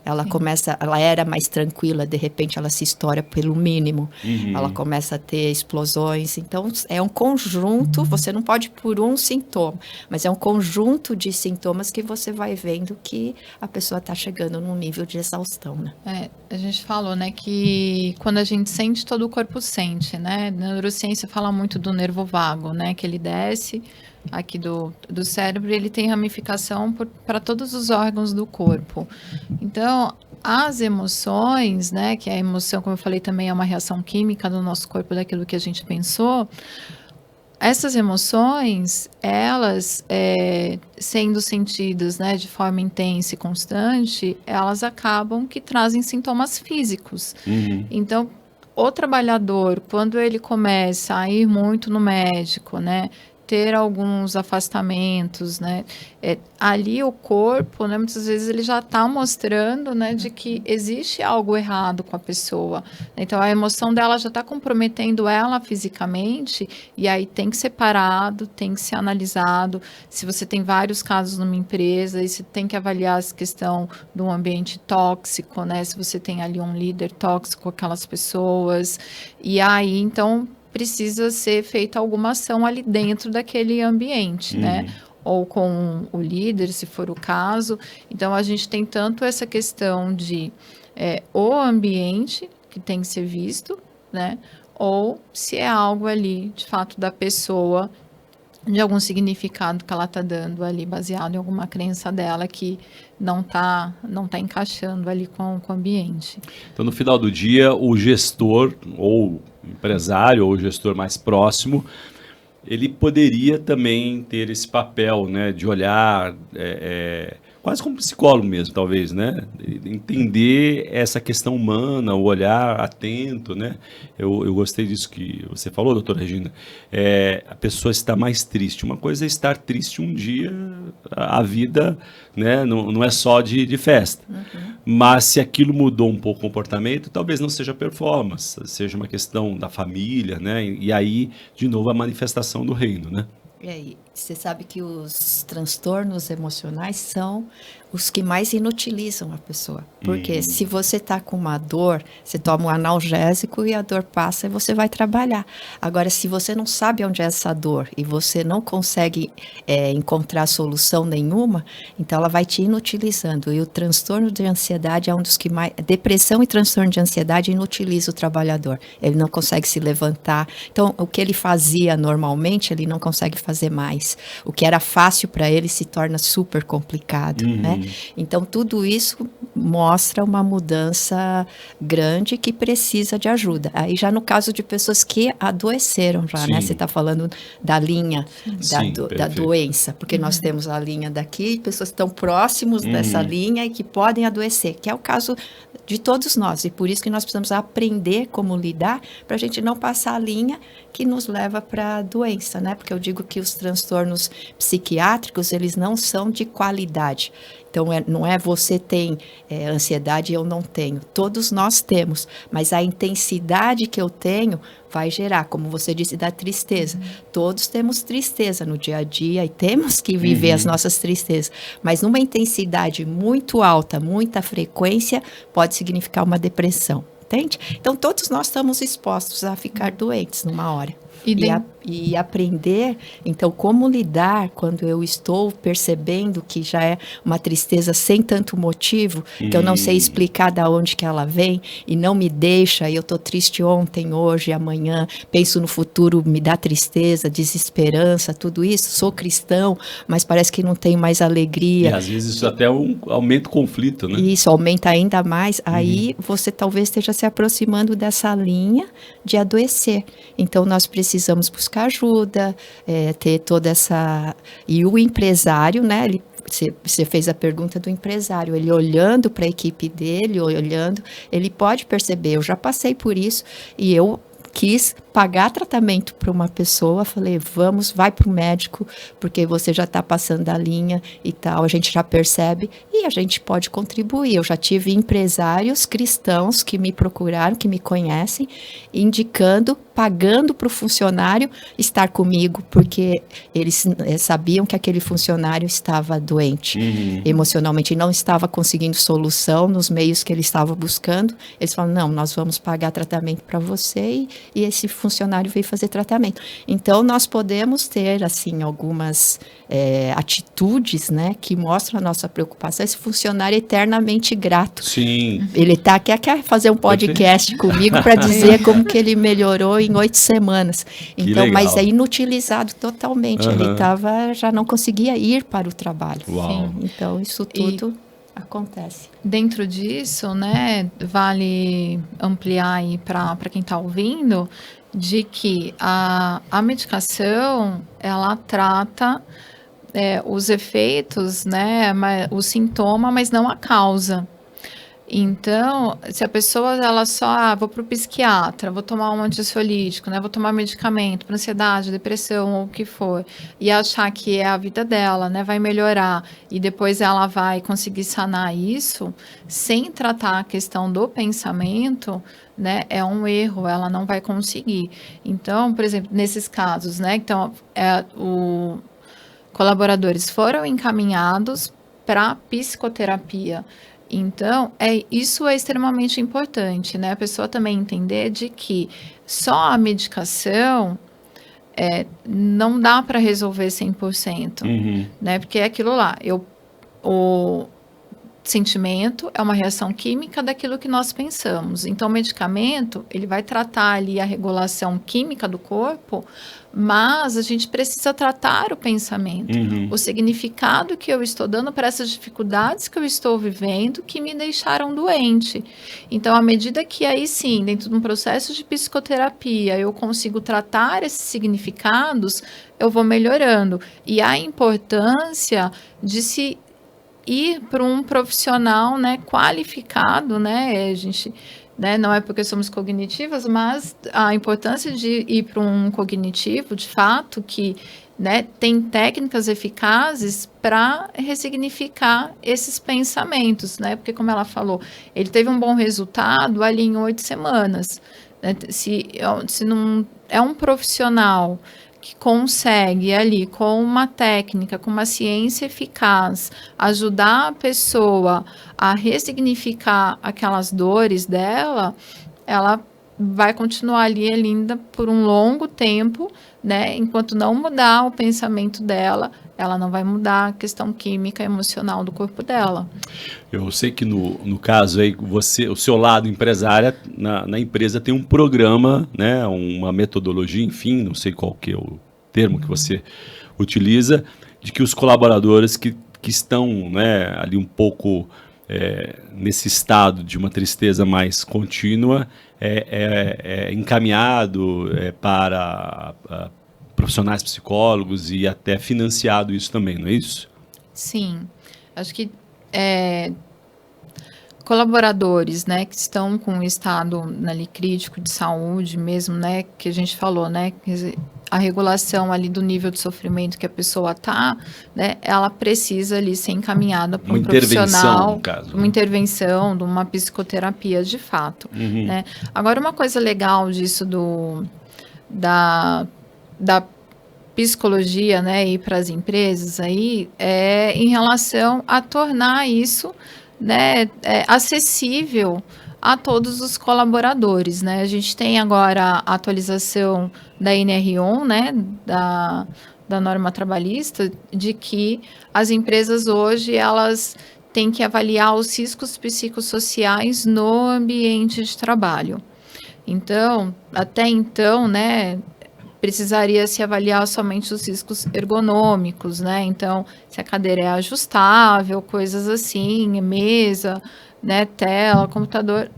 Ela era mais tranquila, de repente ela se estoura pelo mínimo, ela começa a ter explosões. Então, é um conjunto, você não pode por um sintoma, mas é um conjunto de sintomas que você vai vendo que a pessoa está chegando num nível de exaustão, né? A gente falou, né, que quando a gente sente, todo o corpo sente, né? Na neurociência fala muito do nervo vago, né? Que ele desce aqui do cérebro e ele tem ramificação para todos os órgãos do corpo. Então, as emoções, né? Que a emoção, como eu falei, também é uma reação química do nosso corpo daquilo que a gente pensou. Essas emoções, elas sendo sentidas, né, de forma intensa e constante, elas acabam que trazem sintomas físicos. Então, o trabalhador, quando ele começa a ir muito no médico, né, ter alguns afastamentos, né, ali o corpo, né, muitas vezes ele já está mostrando, né, de que existe algo errado com a pessoa. Então, a emoção dela já está comprometendo ela fisicamente, e aí tem que ser parado, tem que ser analisado. Se você tem vários casos numa empresa, e você tem que avaliar essa questão do ambiente tóxico, né, se você tem ali um líder tóxico com aquelas pessoas, e aí, então, precisa ser feita alguma ação ali dentro daquele ambiente, né? Ou com o líder, se for o caso. Então, a gente tem tanto essa questão de o ambiente que tem que ser visto, né? Ou se é algo ali, de fato, da pessoa, de algum significado que ela está dando ali, baseado em alguma crença dela que não tá encaixando ali com o ambiente. Então, no final do dia, o gestor, ou empresário, ou o gestor mais próximo, ele poderia também ter esse papel, né, de olhar, quase como psicólogo mesmo, talvez, né, entender essa questão humana, o olhar atento, né. Eu gostei disso que você falou, doutora Regina. A pessoa está mais triste. Uma coisa é estar triste um dia, a vida, né, não é só de festa. Mas se aquilo mudou um pouco o comportamento, talvez não seja performance, seja uma questão da família, né, e aí, de novo, a manifestação do reino, né. E aí, você sabe que os transtornos emocionais são os que mais inutilizam a pessoa. Porque se você está com uma dor, você toma um analgésico e a dor passa e você vai trabalhar. Agora, se você não sabe onde é essa dor e você não consegue encontrar solução nenhuma, então ela vai te inutilizando. E o transtorno de ansiedade é um dos que mais... Depressão e transtorno de ansiedade inutiliza o trabalhador. Ele não consegue se levantar. Então, o que ele fazia normalmente, ele não consegue fazer mais. O que era fácil para ele se torna super complicado, né? Então, tudo isso mostra uma mudança grande que precisa de ajuda. Aí, já no caso de pessoas que adoeceram já, né? Você está falando da linha da doença, porque nós temos a linha daqui, pessoas que estão próximos dessa linha e que podem adoecer, que é o caso de todos nós. E por isso que nós precisamos aprender como lidar para a gente não passar a linha que nos leva para a doença, né? Porque eu digo que os transtornos psiquiátricos, eles não são de qualidade. Então, não é você tem ansiedade e eu não tenho. Todos nós temos, mas a intensidade que eu tenho vai gerar, como você disse, da tristeza. Todos temos tristeza no dia a dia e temos que viver as nossas tristezas. Mas numa intensidade muito alta, muita frequência, pode significar uma depressão, entende? Então, todos nós estamos expostos a ficar doentes numa hora. E aprender, então, como lidar quando eu estou percebendo que já é uma tristeza sem tanto motivo, que eu não sei explicar de onde que ela vem e não me deixa, e eu estou triste ontem, hoje, amanhã, penso no futuro, me dá tristeza, desesperança, tudo isso, sou cristão, mas parece que não tenho mais alegria. E às vezes isso até aumenta o conflito, né? Isso, aumenta ainda mais, aí você talvez esteja se aproximando dessa linha de adoecer. Então, nós precisamos buscar ajuda, ter toda essa... E o empresário, né, você fez a pergunta do empresário, ele olhando para a equipe dele, ele pode perceber, eu já passei por isso, e eu quis pagar tratamento para uma pessoa, falei, vai para o médico, porque você já está passando da linha e tal, a gente já percebe e a gente pode contribuir. Eu já tive empresários cristãos que me procuraram, que me conhecem, indicando pagando para o funcionário estar comigo, porque eles sabiam que aquele funcionário estava doente emocionalmente e não estava conseguindo solução nos meios que ele estava buscando. Eles falaram, não, nós vamos pagar tratamento para você e esse funcionário veio fazer tratamento. Então, nós podemos ter, assim, algumas atitudes, né, que mostram a nossa preocupação. Esse funcionário é eternamente grato. Sim. Ele quer fazer um podcast comigo para dizer como que ele melhorou em 8 semanas. Então, mas é inutilizado totalmente. Ele já não conseguia ir para o trabalho. Uau. Então, isso tudo acontece. Dentro disso, né, vale ampliar aí para quem está ouvindo, de que a medicação, ela trata os efeitos, né, o sintoma, mas não a causa. Então, se a pessoa, ela só, vou para o psiquiatra, vou tomar um ansiolítico, né, vou tomar medicamento para ansiedade, depressão ou o que for, e achar que é a vida dela, né, vai melhorar, e depois ela vai conseguir sanar isso, sem tratar a questão do pensamento, né, é um erro, ela não vai conseguir. Então, por exemplo, nesses casos, né, então, colaboradores foram encaminhados para psicoterapia. Então, isso é extremamente importante, né? A pessoa também entender de que só a medicação não dá para resolver 100%, né? Porque é aquilo lá, o sentimento é uma reação química daquilo que nós pensamos. Então, o medicamento, ele vai tratar ali a regulação química do corpo, mas a gente precisa tratar o pensamento, o significado que eu estou dando para essas dificuldades que eu estou vivendo que me deixaram doente. Então, à medida que aí sim, dentro de um processo de psicoterapia, eu consigo tratar esses significados, eu vou melhorando. E a importância de se ir para um profissional, né, qualificado, né, a gente, né, não é porque somos cognitivas, mas a importância de ir para um cognitivo, de fato, que, né, tem técnicas eficazes para ressignificar esses pensamentos, né, porque como ela falou, ele teve um bom resultado ali em 8 semanas, né, se não é um profissional que consegue ali, com uma técnica, com uma ciência eficaz, ajudar a pessoa a ressignificar aquelas dores dela, ela vai continuar ali ainda por um longo tempo, né? Enquanto não mudar o pensamento dela, ela não vai mudar a questão química e emocional do corpo dela. Eu sei que no caso aí, o seu lado empresária, na empresa tem um programa, né, uma metodologia, enfim, não sei qual que é o termo que você utiliza, de que os colaboradores que estão, né, ali um pouco nesse estado de uma tristeza mais contínua, encaminhado para profissionais psicólogos e até financiado isso também, não é isso? Sim, acho que colaboradores, né, que estão com um estado ali crítico de saúde mesmo, né, que a gente falou, né, quer dizer, a regulação ali do nível de sofrimento que a pessoa está, né, ela precisa ali ser encaminhada para um profissional, no caso, uma intervenção, de uma psicoterapia de fato, né. Agora, uma coisa legal disso da psicologia, né, ir para as empresas aí, em relação a tornar isso, né, acessível a todos os colaboradores, né? A gente tem agora a atualização da NR1, né, da norma trabalhista, de que as empresas hoje, elas têm que avaliar os riscos psicossociais no ambiente de trabalho. Então, até então, né, precisaria se avaliar somente os riscos ergonômicos, né? Então, se a cadeira é ajustável, coisas assim, mesa, né, tela, computador,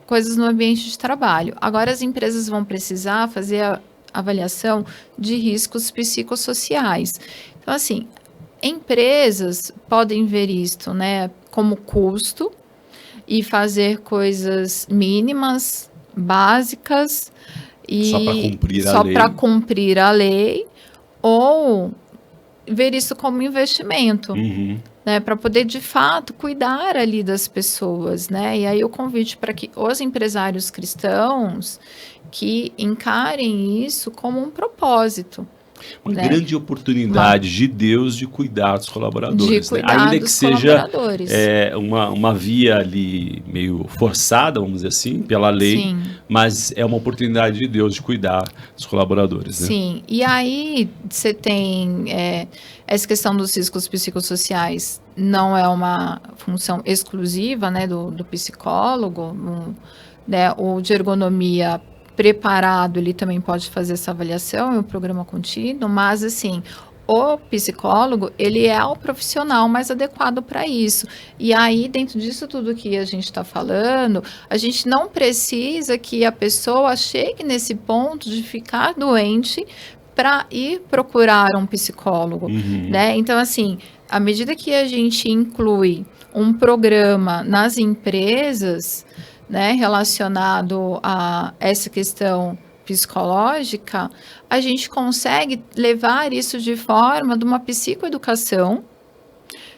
coisas no ambiente de trabalho. Agora as empresas vão precisar fazer a avaliação de riscos psicossociais. Então, assim, empresas podem ver isto, né, como custo e fazer coisas mínimas, básicas, e só para cumprir a lei, ou ver isso como investimento. né, para poder de fato cuidar ali das pessoas, né? E aí o convite para que os empresários cristãos que encarem isso como um propósito. Uma né? grande oportunidade de Deus de cuidar dos colaboradores, De cuidar né? Ainda que dos seja colaboradores. uma via ali meio forçada, vamos dizer assim, pela lei, Sim. mas é uma oportunidade de Deus de cuidar dos colaboradores, né? Sim, e aí você tem essa questão dos riscos psicossociais, não é uma função exclusiva, né, do psicólogo, né, o de ergonomia preparado, ele também pode fazer essa avaliação em um programa contínuo, mas assim, o psicólogo, ele é o profissional mais adequado para isso. E aí, dentro disso tudo que a gente está falando, a gente não precisa que a pessoa chegue nesse ponto de ficar doente para ir procurar um psicólogo, né? Então, assim, à medida que a gente inclui um programa nas empresas, né, relacionado a essa questão psicológica, a gente consegue levar isso de forma de uma psicoeducação,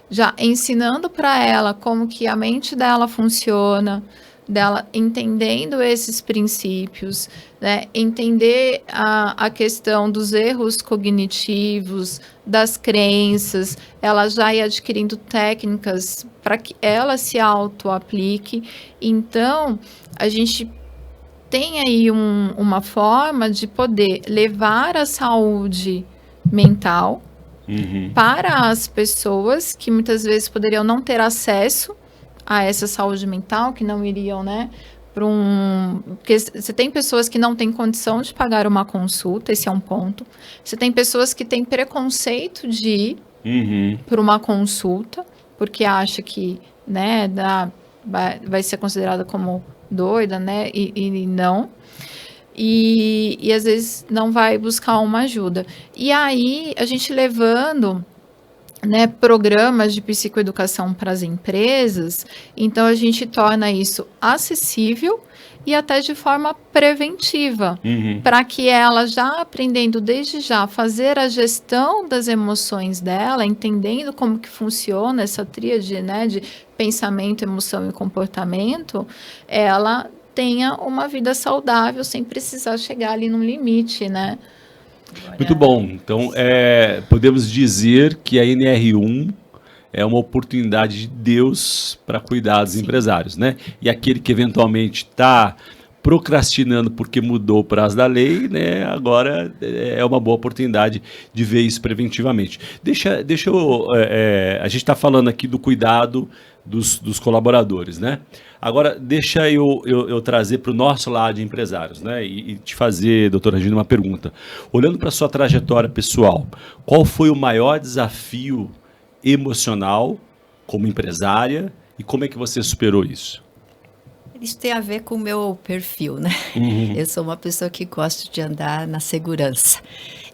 já ensinando para ela como que a mente dela funciona, dela entendendo esses princípios, né, entender a questão dos erros cognitivos, das crenças, ela já ir adquirindo técnicas para que ela se auto-aplique. Então, a gente tem aí uma forma de poder levar a saúde mental para as pessoas que muitas vezes poderiam não ter acesso a essa saúde mental, que não iriam, né, para porque você tem pessoas que não têm condição de pagar uma consulta, esse é um ponto. Você tem pessoas que têm preconceito de ir para uma consulta, porque acha que, né, vai ser considerada como doida, né, e não. E às vezes não vai buscar uma ajuda. E aí, a gente levando, né, programas de psicoeducação para as empresas, então a gente torna isso acessível e até de forma preventiva, para que ela já aprendendo desde já fazer a gestão das emoções dela, entendendo como que funciona essa tríade, né, de pensamento, emoção e comportamento, ela tenha uma vida saudável sem precisar chegar ali num limite, né? Muito bom. Então, podemos dizer que a NR1 é uma oportunidade de Deus para cuidar dos empresários, né? E aquele que eventualmente está procrastinando porque mudou o prazo da lei, né? Agora é uma boa oportunidade de ver isso preventivamente. Deixa eu... a gente está falando aqui do cuidado dos colaboradores, né? Agora, deixa eu trazer para o nosso lado de empresários, né? E te fazer, doutora Regina, uma pergunta. Olhando para a sua trajetória pessoal, qual foi o maior desafio emocional como empresária e como é que você superou isso? Isso tem a ver com o meu perfil, né? Eu sou uma pessoa que gosta de andar na segurança.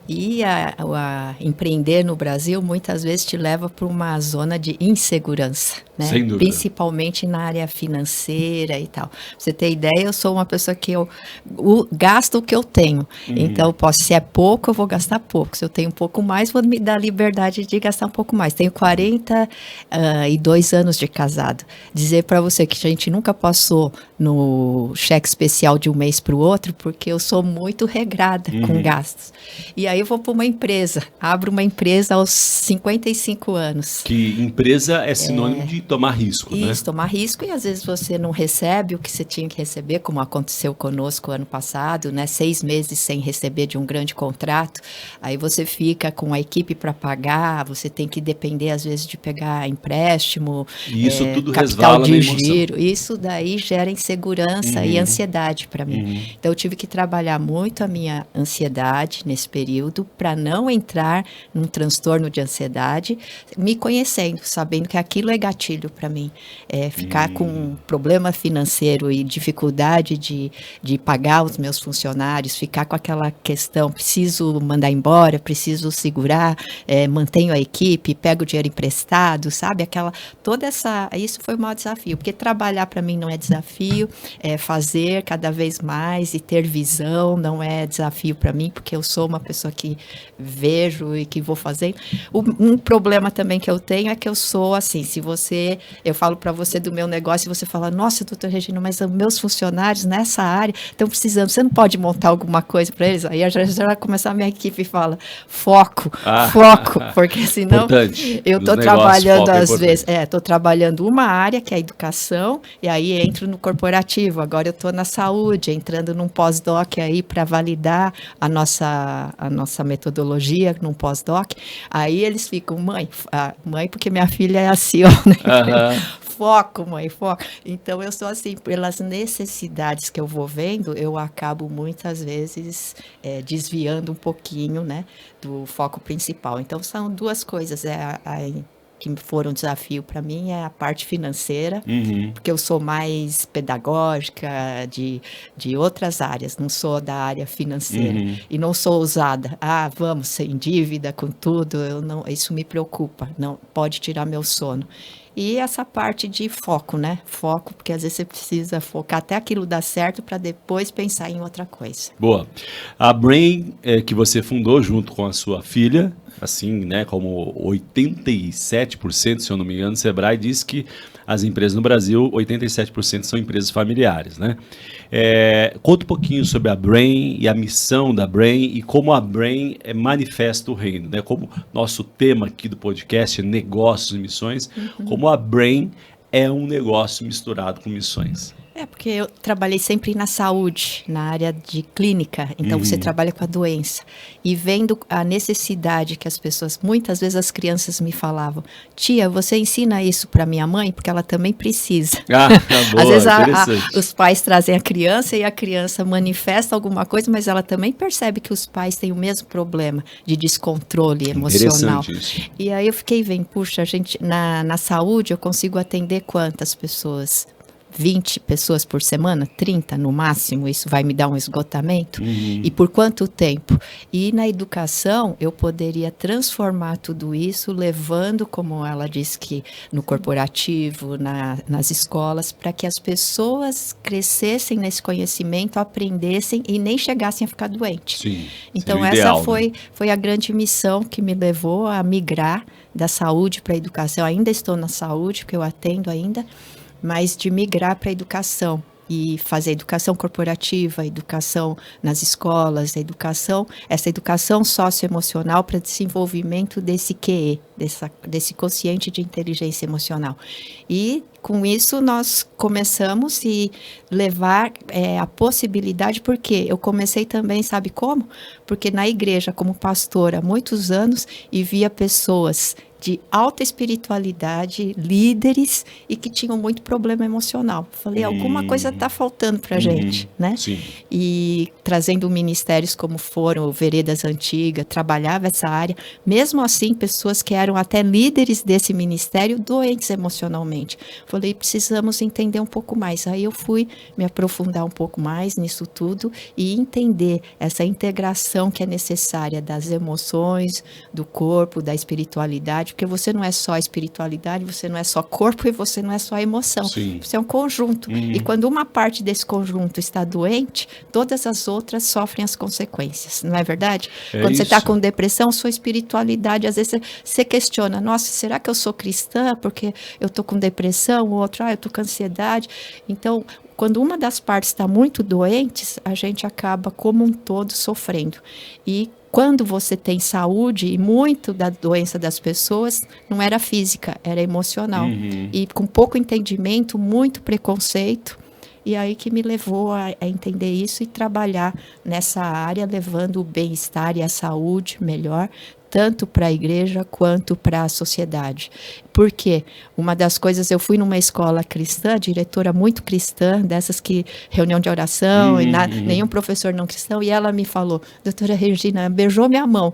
E a empreender no Brasil muitas vezes te leva para uma zona de insegurança, né? Sem dúvida. Principalmente na área financeira e tal. Pra você ter ideia, eu sou uma pessoa que eu gasto o que eu tenho. Então, se é pouco, eu vou gastar pouco. Se eu tenho um pouco mais, vou me dar liberdade de gastar um pouco mais. Tenho 42 anos de casado. Dizer para você que a gente nunca passou no cheque especial de um mês para o outro, porque eu sou muito regrada com gastos. E aí eu vou para uma empresa, abro uma empresa aos 55 anos. Que empresa é sinônimo de tomar risco, né? Isso, tomar risco, e às vezes você não recebe o que você tinha que receber, como aconteceu conosco ano passado, né? 6 meses sem receber de um grande contrato, aí você fica com a equipe para pagar, você tem que depender às vezes de pegar empréstimo, e isso tudo capital resvala de na emoção. giro, isso daí gera insegurança e ansiedade para mim. Então eu tive que trabalhar muito a minha ansiedade nesse período para não entrar num transtorno de ansiedade, me conhecendo, sabendo que aquilo é gatilho para mim. Ficar com um problema financeiro e dificuldade de pagar os meus funcionários, ficar com aquela questão, preciso mandar embora, preciso segurar, mantenho a equipe, pego o dinheiro emprestado, sabe? Isso foi o maior desafio, porque trabalhar para mim não é desafio, fazer cada vez mais e ter visão não é desafio para mim, porque eu sou uma pessoa pessoa que vejo e que vou fazer. Um problema também que eu tenho é que eu sou assim, eu falo para você do meu negócio e você fala, nossa, doutora Regina, mas os meus funcionários nessa área estão precisando, você não pode montar alguma coisa para eles? Aí já começa a minha equipe e fala, foco, porque senão eu estou trabalhando às vezes, estou trabalhando uma área que é a educação, e aí entro no corporativo, agora eu estou na saúde, entrando num pós-doc aí para validar a nossa metodologia num pós-doc, aí eles ficam, mãe, porque minha filha é assim, ó, né? Foco, mãe, foco. Então, eu sou assim, pelas necessidades que eu vou vendo, eu acabo muitas vezes desviando um pouquinho, né, do foco principal. Então, são duas coisas, que foram um desafio para mim é a parte financeira, porque eu sou mais pedagógica de outras áreas, não sou da área financeira e não sou ousada. Vamos sem dívida, com tudo, isso me preocupa, não pode tirar meu sono. E essa parte de foco, né? Foco, porque às vezes você precisa focar até aquilo dar certo para depois pensar em outra coisa. Boa. A Brain, que você fundou junto com a sua filha, assim, né, como 87%, se eu não me engano, o Sebrae diz que as empresas no Brasil, 87% são empresas familiares, né? Conta um pouquinho sobre a Brain e a missão da Brain e como a Brain manifesta o reino, né? Como nosso tema aqui do podcast é negócios e missões, como a Brain é um negócio misturado com missões. Porque eu trabalhei sempre na saúde, na área de clínica, então você trabalha com a doença. E vendo a necessidade que as pessoas, muitas vezes as crianças me falavam, tia, você ensina isso para minha mãe? Porque ela também precisa. Boa, às vezes os pais trazem a criança e a criança manifesta alguma coisa, mas ela também percebe que os pais têm o mesmo problema de descontrole emocional. Isso. E aí eu fiquei vendo, puxa, na saúde eu consigo atender quantas pessoas? 20 pessoas por semana, 30 no máximo, isso vai me dar um esgotamento? E por quanto tempo? E na educação, eu poderia transformar tudo isso, levando, como ela disse, que no corporativo, nas escolas, para que as pessoas crescessem nesse conhecimento, aprendessem e nem chegassem a ficar doentes. Sim, então, essa ideal, foi a grande missão que me levou a migrar da saúde para a educação. Ainda estou na saúde, porque eu atendo ainda, mas de migrar para a educação e fazer educação corporativa, educação nas escolas, essa educação socioemocional para desenvolvimento desse QE, desse quociente de inteligência emocional. E com isso nós começamos a levar a possibilidade, porque eu comecei também, sabe como? Porque na igreja, como pastora há muitos anos, e via pessoas de alta espiritualidade, líderes, e que tinham muito problema emocional. Falei, alguma coisa está faltando para a gente, né? Sim. E trazendo ministérios como foram o Veredas Antiga, trabalhava essa área. Mesmo assim, pessoas que eram até líderes desse ministério, doentes emocionalmente. Falei, precisamos entender um pouco mais. Aí eu fui me aprofundar um pouco mais nisso tudo e entender essa integração que é necessária das emoções, do corpo, da espiritualidade, porque você não é só espiritualidade, você não é só corpo e você não é só emoção. Sim. Você é um conjunto. E quando uma parte desse conjunto está doente, todas as outras sofrem as consequências. Não é verdade? Quando você está com depressão, sua espiritualidade, às vezes você questiona, nossa, será que eu sou cristã porque eu estou com depressão? O outro, eu estou com ansiedade. Então, quando uma das partes está muito doente, a gente acaba como um todo sofrendo. E quando você tem saúde, e muito da doença das pessoas não era física, era emocional. E com pouco entendimento, muito preconceito. E aí que me levou a entender isso e trabalhar nessa área, levando o bem-estar e a saúde melhor, tanto para a igreja quanto para a sociedade. Por quê? Uma das coisas, eu fui numa escola cristã, diretora muito cristã, dessas que reunião de oração, e nenhum professor não cristão, e ela me falou, doutora Regina, beijou minha mão,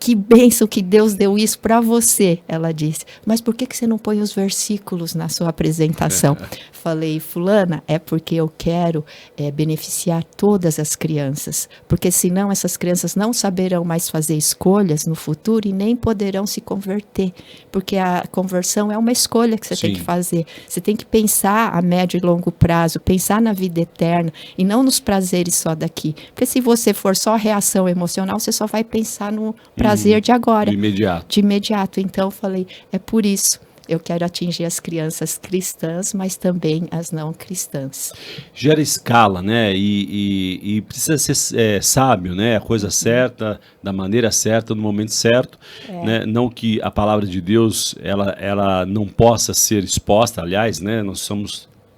que bênção que Deus deu isso para você, ela disse. Mas por que você não põe os versículos na sua apresentação? Falei, fulana, é porque eu quero beneficiar todas as crianças, porque senão essas crianças não saberão mais fazer escolhas no futuro e nem poderão se converter, porque a conversão é uma escolha que você tem que fazer. Você tem que pensar a médio e longo prazo, pensar na vida eterna e não nos prazeres só daqui, porque se você for só reação emocional, você só vai pensar no prazer de agora. De imediato. Então eu falei, é por isso. Eu quero atingir as crianças cristãs, mas também as não cristãs. Gera escala, né? E precisa ser sábio, né? A coisa certa, da maneira certa, no momento certo. Né? Não que a palavra de Deus ela não possa ser exposta, aliás, né?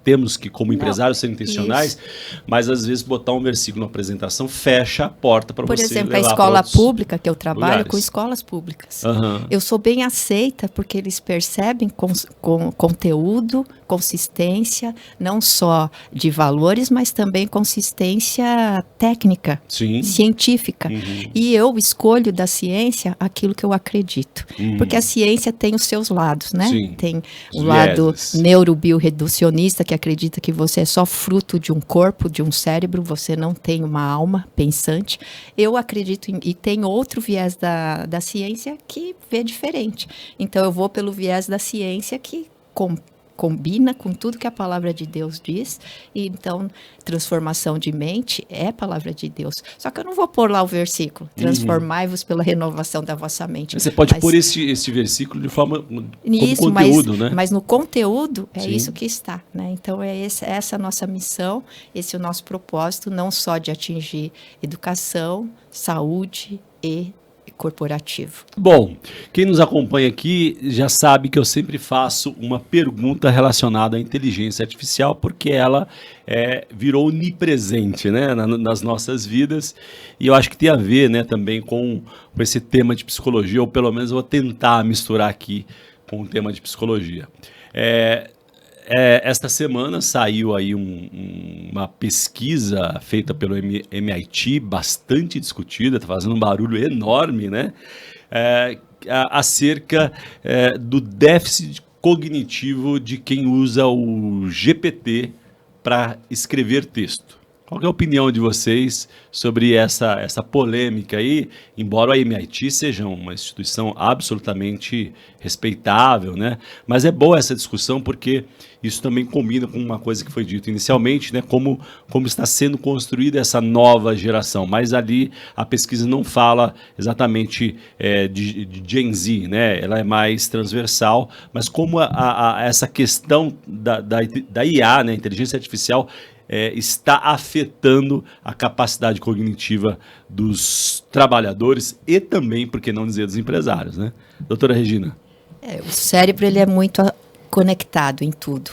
Temos que, como empresários, ser intencionais, mas às vezes botar um versículo na apresentação fecha a porta para você levar. Por exemplo, a escola pública, que eu trabalho com escolas públicas. Eu sou bem aceita porque eles percebem com conteúdo, consistência, não só de valores, mas também consistência técnica, científica. E eu escolho da ciência aquilo que eu acredito. Porque a ciência tem os seus lados, né? Tem o lado neurobiorreducionista, que acredita que você é só fruto de um corpo, de um cérebro, você não tem uma alma pensante. Eu acredito e tem outro viés da ciência que vê diferente. Então eu vou pelo viés da ciência que combina com tudo que a palavra de Deus diz, e então transformação de mente é a palavra de Deus. Só que eu não vou pôr lá o versículo, transformai-vos pela renovação da vossa mente. Você pode pôr esse versículo de forma como conteúdo, né? Mas no conteúdo é isso que está, né? Então essa a nossa missão, esse é o nosso propósito, não só de atingir educação, saúde e corporativo. Bom, quem nos acompanha aqui já sabe que eu sempre faço uma pergunta relacionada à inteligência artificial, porque ela virou onipresente, né, nas nossas vidas, e eu acho que tem a ver, né, também com esse tema de psicologia, ou pelo menos eu vou tentar misturar aqui com o tema de psicologia. Esta semana saiu aí uma pesquisa feita pelo MIT, bastante discutida, está fazendo um barulho enorme, né? Acerca do déficit cognitivo de quem usa o GPT para escrever texto. Qual que é a opinião de vocês sobre essa polêmica aí? Embora a MIT seja uma instituição absolutamente respeitável, né? Mas é boa essa discussão porque isso também combina com uma coisa que foi dito inicialmente, né? Como está sendo construída essa nova geração. Mas ali a pesquisa não fala exatamente de Gen Z, né? Ela é mais transversal, mas como essa questão da IA, né? Inteligência artificial, está afetando a capacidade cognitiva dos trabalhadores e também, por que não dizer, dos empresários, né? Doutora Regina. O cérebro ele é muito conectado em tudo.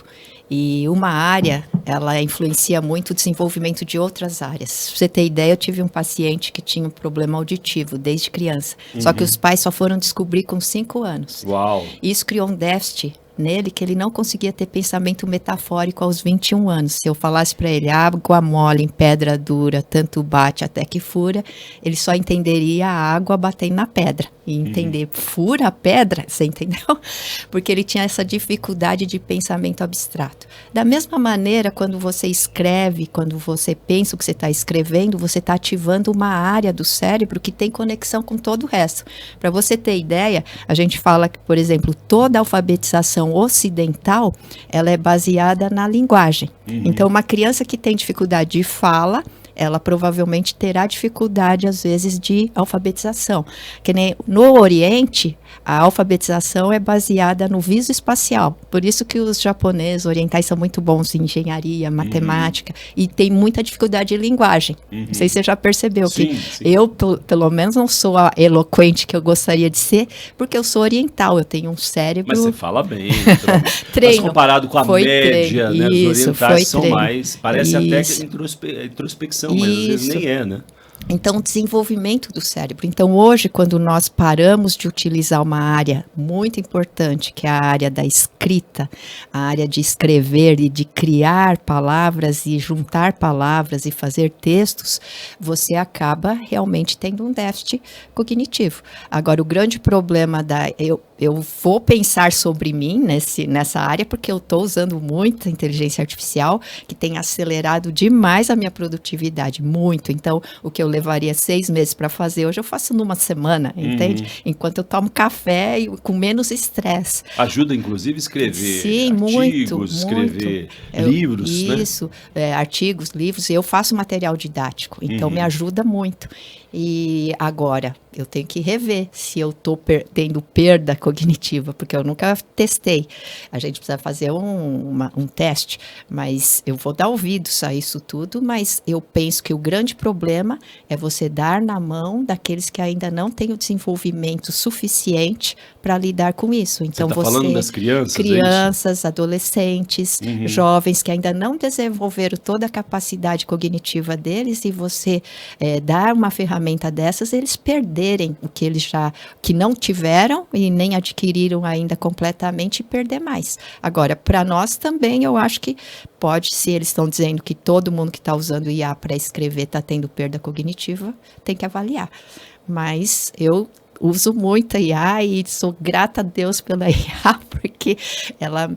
E uma área, ela influencia muito o desenvolvimento de outras áreas. Pra você ter ideia, eu tive um paciente que tinha um problema auditivo desde criança. Só que os pais só foram descobrir com 5 anos. Uau! Isso criou um déficit nele que ele não conseguia ter pensamento metafórico aos 21 anos. Se eu falasse para ele, água mole em pedra dura, tanto bate até que fura, ele só entenderia a água batendo na pedra. E entender, fura a pedra, você entendeu? Porque ele tinha essa dificuldade de pensamento abstrato. Da mesma maneira, quando você escreve, quando você pensa o que você está escrevendo, você está ativando uma área do cérebro que tem conexão com todo o resto. Para você ter ideia, a gente fala que, por exemplo, toda a alfabetização ocidental, ela é baseada na linguagem. Então, uma criança que tem dificuldade de fala, ela provavelmente terá dificuldade, às vezes, de alfabetização. Que nem no Oriente, a alfabetização é baseada no viso espacial. Por isso que os japoneses orientais são muito bons em engenharia, matemática, e tem muita dificuldade de linguagem. Não sei se você já percebeu que eu, pelo menos, não sou a eloquente que eu gostaria de ser, porque eu sou oriental, eu tenho um cérebro... Mas você fala bem. Mas comparado com a média, né, os orientais são mais... Parece até que introspecção, mas às vezes nem é, né? Então, o desenvolvimento do cérebro. Então, hoje, quando nós paramos de utilizar uma área muito importante, que é a área da escrita, a área de escrever e de criar palavras e juntar palavras e fazer textos, você acaba realmente tendo um déficit cognitivo. Agora, o grande problema eu vou pensar sobre mim nessa área, porque eu estou usando muito a inteligência artificial, que tem acelerado demais a minha produtividade, muito. Então, o que eu levaria 6 meses para fazer, hoje eu faço numa semana, entende? Enquanto eu tomo café e com menos estresse. Ajuda, inclusive, a escrever Sim, artigos, escrever livros, né? Isso, artigos, livros. Eu faço material didático, então me ajuda muito. E agora, eu tenho que rever se eu estou tendo perda cognitiva, porque eu nunca testei. A gente precisa fazer um teste, mas eu vou dar ouvidos a isso tudo, mas eu penso que o grande problema é você dar na mão daqueles que ainda não têm o desenvolvimento suficiente para lidar com isso. Então, você está falando das crianças? Crianças, adolescentes, jovens que ainda não desenvolveram toda a capacidade cognitiva deles, e você dar uma ferramenta dessas, eles perderem o que eles que não tiveram e nem adquiriram ainda completamente, e perder mais. Agora, para nós também, eu acho que pode, se eles estão dizendo que todo mundo que está usando IA para escrever está tendo perda cognitiva, tem que avaliar. Mas eu uso muito a IA e sou grata a Deus pela IA, porque ela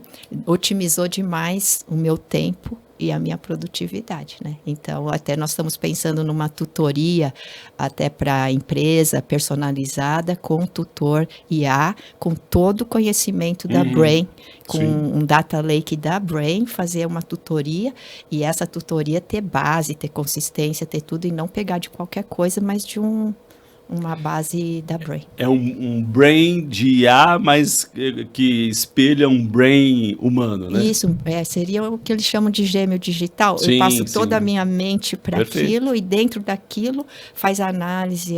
otimizou demais o meu tempo e a minha produtividade, né? Então, até nós estamos pensando numa tutoria até para a empresa, personalizada, com tutor IA, com todo o conhecimento da Brain, com um data lake da Brain, fazer uma tutoria, e essa tutoria ter base, ter consistência, ter tudo, e não pegar de qualquer coisa, mas de uma base da Brain. É um brain de IA, mas que espelha um brain humano, né? Isso, seria o que eles chamam de gêmeo digital. Sim, eu passo toda a minha mente para Perfeito. aquilo, e dentro daquilo faz a análise,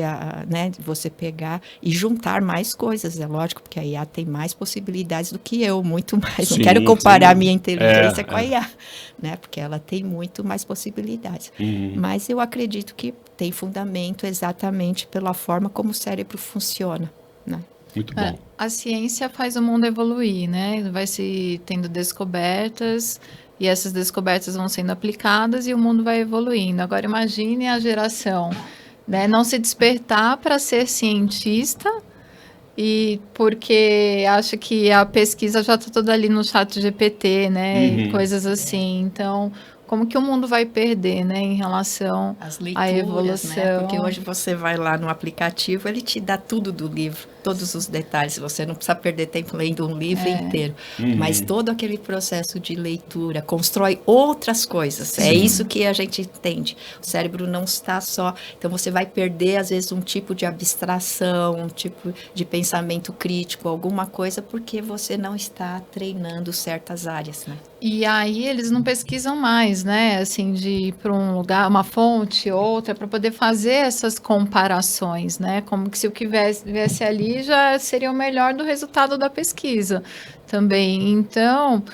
né, de você pegar e juntar mais coisas, é lógico, porque a IA tem mais possibilidades do que eu, muito mais. Sim, não quero comparar a minha sim. inteligência com a IA, né, porque ela tem muito mais possibilidades. Mas eu acredito que tem fundamento exatamente pela forma como o cérebro funciona, né? Muito bom. A ciência faz o mundo evoluir, né? Vai se tendo descobertas, e essas descobertas vão sendo aplicadas e o mundo vai evoluindo. Agora imagine a geração, né, não se despertar para ser cientista, e porque acha que a pesquisa já está toda ali no chat GPT, né? E coisas assim. Então, como que o mundo vai perder, né, em relação à evolução? Né? Porque hoje você vai lá no aplicativo, ele te dá tudo do livro, todos os detalhes. Você não precisa perder tempo lendo um livro inteiro. Mas todo aquele processo de leitura constrói outras coisas. Sim. É isso que a gente entende. O cérebro não está só... Então, você vai perder, às vezes, um tipo de abstração, um tipo de pensamento crítico, alguma coisa, porque você não está treinando certas áreas, né? E aí eles não pesquisam mais, né? Assim, de ir para um lugar, uma fonte, outra, para poder fazer essas comparações, né? Como que se o que viesse ali já seria o melhor do resultado da pesquisa também. Então,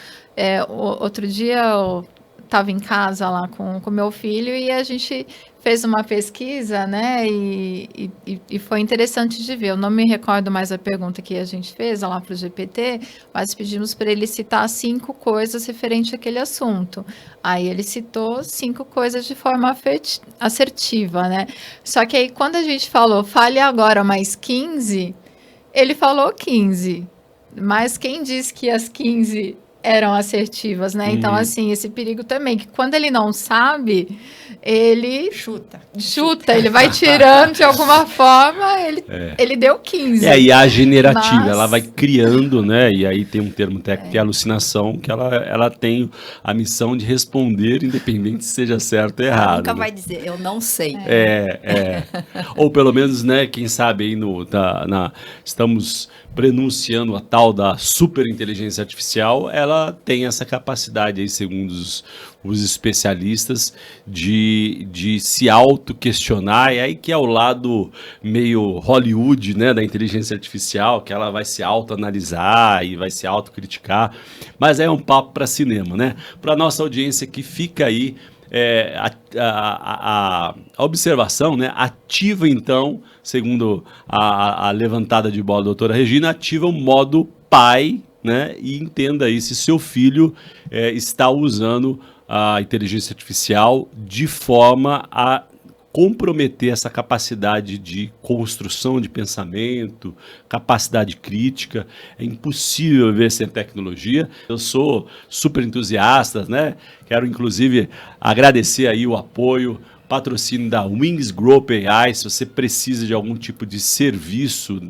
outro dia eu estava em casa lá com meu filho e a gente fez uma pesquisa, né, e foi interessante de ver. Eu não me recordo mais a pergunta que a gente fez lá para o GPT, mas pedimos para ele citar 5 coisas referente àquele assunto. Aí ele citou 5 coisas de forma assertiva, né? Só que aí quando a gente falou, fale agora mais 15, ele falou 15. Mas quem disse que as 15 eram assertivas, né? Então, assim, esse perigo também, que quando ele não sabe, ele chuta, ele vai tirando de alguma forma, ele deu 15. E a generativa, ela vai criando, né? E aí tem um termo técnico que é alucinação, que ela tem a missão de responder, independente se seja certo ou errado. Ela nunca, né? vai dizer, eu não sei. Ou pelo menos, né, quem sabe aí estamos prenunciando a tal da superinteligência artificial, ela tem essa capacidade aí, segundo os especialistas, de se auto-questionar, e aí que é o lado meio Hollywood, né, da inteligência artificial, que ela vai se auto-analisar e vai se auto-criticar, mas é um papo para cinema, né? Para nossa audiência que fica aí a observação, né, ativa então, segundo a levantada de bola da doutora Regina, ativa o modo pai, né, e entenda aí se seu filho está usando a inteligência artificial de forma a comprometer essa capacidade de construção de pensamento, capacidade crítica. É impossível viver sem tecnologia. Eu sou super entusiasta, né? Quero inclusive agradecer aí o apoio, patrocínio da Wings Group AI. Se você precisa de algum tipo de serviço,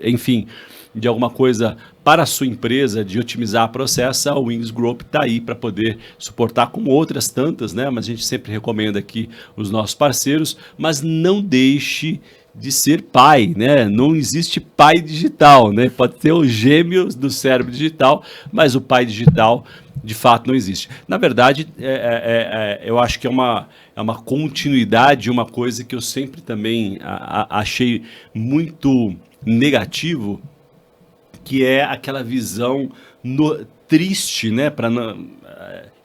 enfim, de alguma coisa para a sua empresa, de otimizar processo, a Wings Group está aí para poder suportar, como outras tantas, né? Mas a gente sempre recomenda aqui os nossos parceiros, mas não deixe de ser pai, né? Não existe pai digital, né? Pode ter os gêmeos do cérebro digital, mas o pai digital de fato não existe. Na verdade, eu acho que é uma continuidade, uma coisa que eu sempre também achei muito negativo, que é aquela visão triste, né?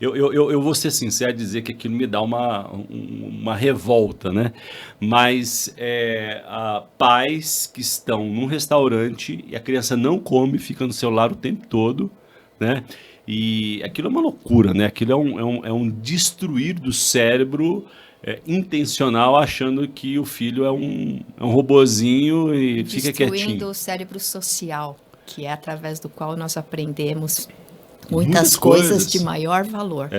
Eu vou ser sincero e dizer que aquilo me dá uma revolta, né? Mas pais que estão num restaurante e a criança não come, fica no celular o tempo todo, né? E aquilo é uma loucura, né? Aquilo é um destruir do cérebro intencional, achando que o filho é um robozinho e fica quietinho. Destruindo o cérebro social, que é através do qual nós aprendemos muitas coisas de maior valor.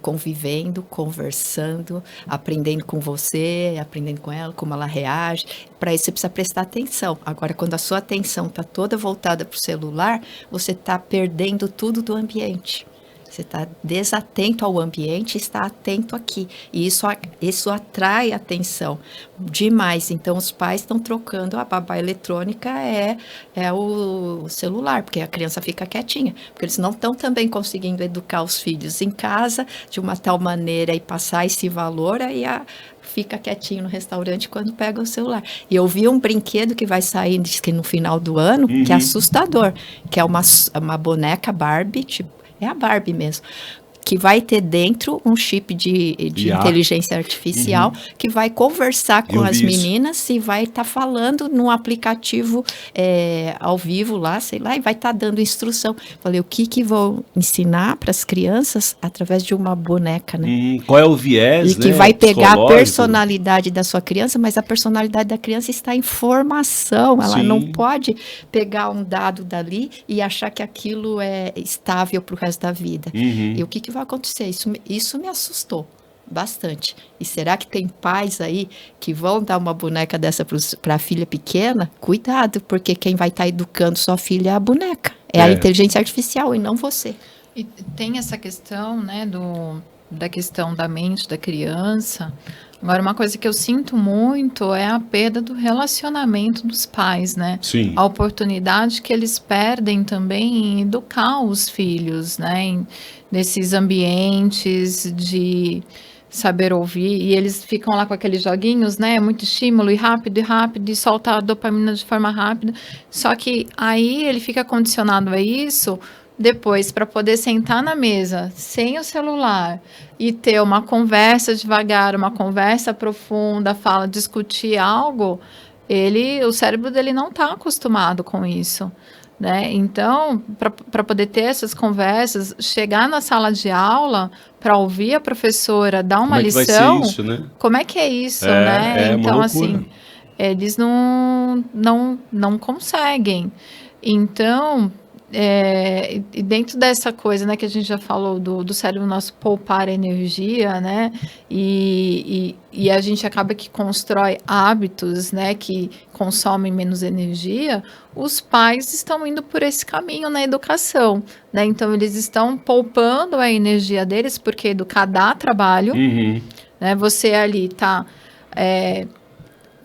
Convivendo, conversando, aprendendo com você, aprendendo com ela, como ela reage. Para isso você precisa prestar atenção. Agora, quando a sua atenção está toda voltada para o celular, você está perdendo tudo do ambiente. Você está desatento ao ambiente, está atento aqui. E isso atrai atenção demais. Então, os pais estão trocando. A babá eletrônica é o celular, porque a criança fica quietinha. Porque eles não estão também conseguindo educar os filhos em casa de uma tal maneira e passar esse valor, aí fica quietinho no restaurante quando pega o celular. E eu vi um brinquedo que vai sair, diz que no final do ano, que é assustador, que é uma boneca Barbie, tipo, é a Barbie mesmo, que vai ter dentro um chip de inteligência artificial, que vai conversar com as meninas e vai estar falando num aplicativo ao vivo lá, sei lá, e vai estar dando instrução. Falei, o que vão ensinar para as crianças através de uma boneca, né? Qual é o viés, e que vai pegar a personalidade da sua criança, mas a personalidade da criança está em formação. Ela não pode pegar um dado dali e achar que aquilo é estável para o resto da vida. E o que vai acontecer? Isso me assustou bastante. E será que tem pais aí que vão dar uma boneca dessa para a filha pequena? Cuidado, porque quem vai estar educando sua filha é a boneca. É a inteligência artificial e não você. E tem essa questão, né, da questão da mente da criança. Agora, uma coisa que eu sinto muito é a perda do relacionamento dos pais, né? Sim. A oportunidade que eles perdem também em educar os filhos, né? Nesses ambientes de saber ouvir, e eles ficam lá com aqueles joguinhos, né? Muito estímulo, e rápido, e solta a dopamina de forma rápida. Só que aí ele fica condicionado a isso depois, para poder sentar na mesa sem o celular e ter uma conversa devagar, uma conversa profunda, discutir algo, o cérebro dele não está acostumado com isso, né? Então, para poder ter essas conversas, chegar na sala de aula para ouvir a professora dar uma lição, vai ser isso, né? Como é que é isso, né? Então, assim, eles não conseguem. Então, e dentro dessa coisa, né, que a gente já falou do cérebro nosso poupar energia, né, e a gente acaba que constrói hábitos, né, que consomem menos energia, os pais estão indo por esse caminho na educação, né, então eles estão poupando a energia deles, porque educar dá trabalho, né, você ali está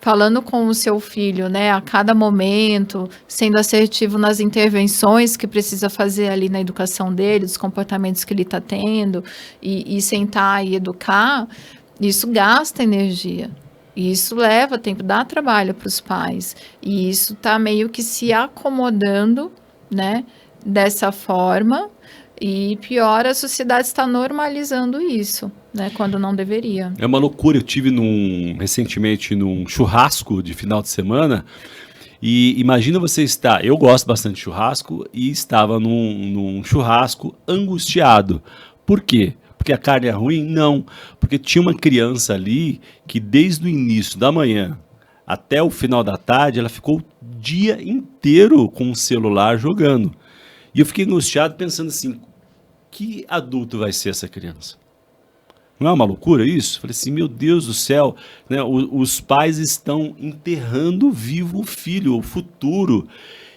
falando com o seu filho, né, a cada momento, sendo assertivo nas intervenções que precisa fazer ali na educação dele, dos comportamentos que ele está tendo, e sentar e educar, isso gasta energia. E isso leva tempo, dá trabalho para os pais. E isso está meio que se acomodando, né, dessa forma, e pior, a sociedade está normalizando isso. né, quando não deveria. É uma loucura. Eu tive recentemente num churrasco de final de semana. E imagina você estar. Eu gosto bastante de churrasco e estava num churrasco angustiado. Por quê? Porque a carne é ruim? Não. Porque tinha uma criança ali que desde o início da manhã até o final da tarde ela ficou o dia inteiro com o celular jogando. E eu fiquei angustiado pensando assim: que adulto vai ser essa criança? Não é uma loucura isso? Falei assim, meu Deus do céu, né? Os pais estão enterrando vivo o filho, o futuro.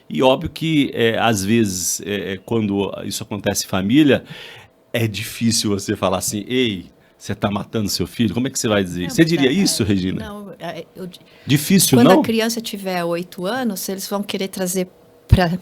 E óbvio que, às vezes, quando isso acontece em família, é difícil você falar assim, ei, você está matando seu filho? Como é que você vai dizer? Não, Você mas diria isso, Regina? Não, Difícil, quando não? a criança tiver 8 anos, eles vão querer trazer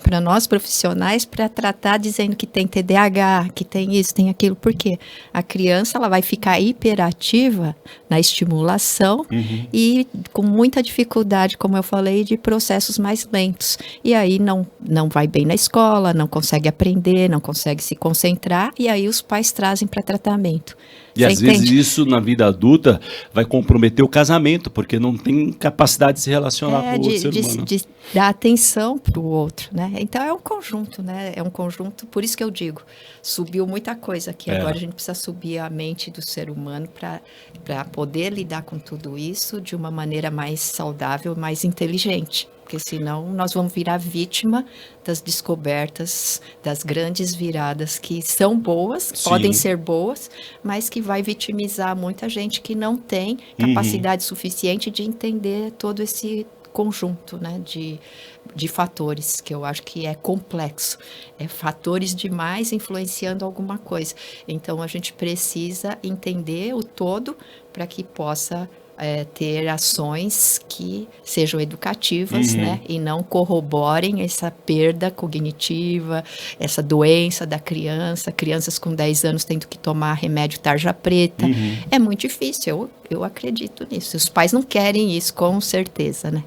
para nós profissionais para tratar dizendo que tem TDAH, que tem isso, tem aquilo. Por quê? A criança ela vai ficar hiperativa na estimulação e com muita dificuldade, como eu falei, de processos mais lentos. E aí não vai bem na escola, não consegue aprender, não consegue se concentrar, e aí os pais trazem para tratamento. E Você às vezes entende? isso na vida adulta vai comprometer o casamento, porque não tem capacidade de se relacionar com o outro ser humano. De dar atenção para o outro, né? Então é um conjunto, né? É um conjunto, por isso que eu digo, subiu muita coisa aqui. Agora a gente precisa subir a mente do ser humano para poder lidar com tudo isso de uma maneira mais saudável, mais inteligente. Porque senão nós vamos virar vítima das descobertas, das grandes viradas que são boas, Sim. podem ser boas, mas que vai vitimizar muita gente que não tem capacidade suficiente de entender todo esse conjunto, né, de fatores, que eu acho que é complexo. É fatores demais influenciando alguma coisa. Então, a gente precisa entender o todo para que possa ter ações que sejam educativas, né, e não corroborem essa perda cognitiva, essa doença da criança, crianças com 10 anos tendo que tomar remédio tarja preta. É muito difícil, eu acredito nisso. Os pais não querem isso, com certeza, né?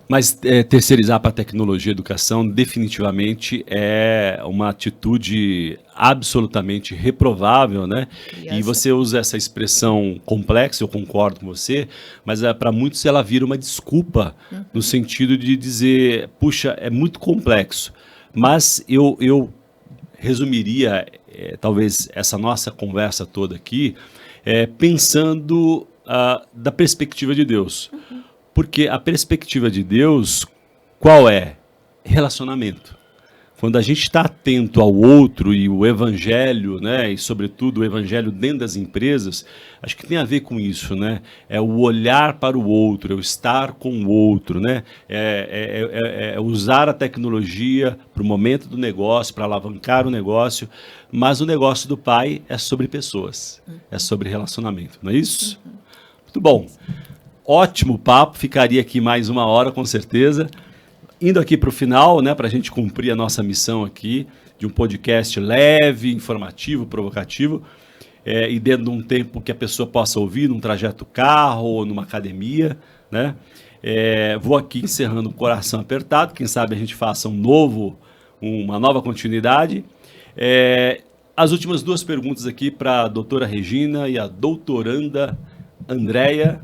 Mas terceirizar para a tecnologia e educação definitivamente é uma atitude absolutamente reprovável, né? Criança. E você usa essa expressão complexa, eu concordo com você, mas para muitos ela vira uma desculpa no sentido de dizer, puxa, é muito complexo. Mas eu resumiria talvez essa nossa conversa toda aqui pensando da perspectiva de Deus. Porque a perspectiva de Deus, qual é? Relacionamento. Quando a gente está atento ao outro e o evangelho, né, e sobretudo o evangelho dentro das empresas, acho que tem a ver com isso, né? É o olhar para o outro, é o estar com o outro, né? É usar a tecnologia para o momento do negócio, para alavancar o negócio, mas o negócio do Pai é sobre pessoas, é sobre relacionamento, não é isso? Muito bom. Ótimo papo, ficaria aqui mais 1 hora com certeza. Indo aqui para o final, né, para a gente cumprir a nossa missão aqui, de um podcast leve, informativo, provocativo, e dentro de um tempo que a pessoa possa ouvir, num trajeto carro ou numa academia, né? Vou aqui encerrando o coração apertado, quem sabe a gente faça uma nova continuidade. As últimas 2 perguntas aqui para a doutora Regina e a doutoranda Andréia.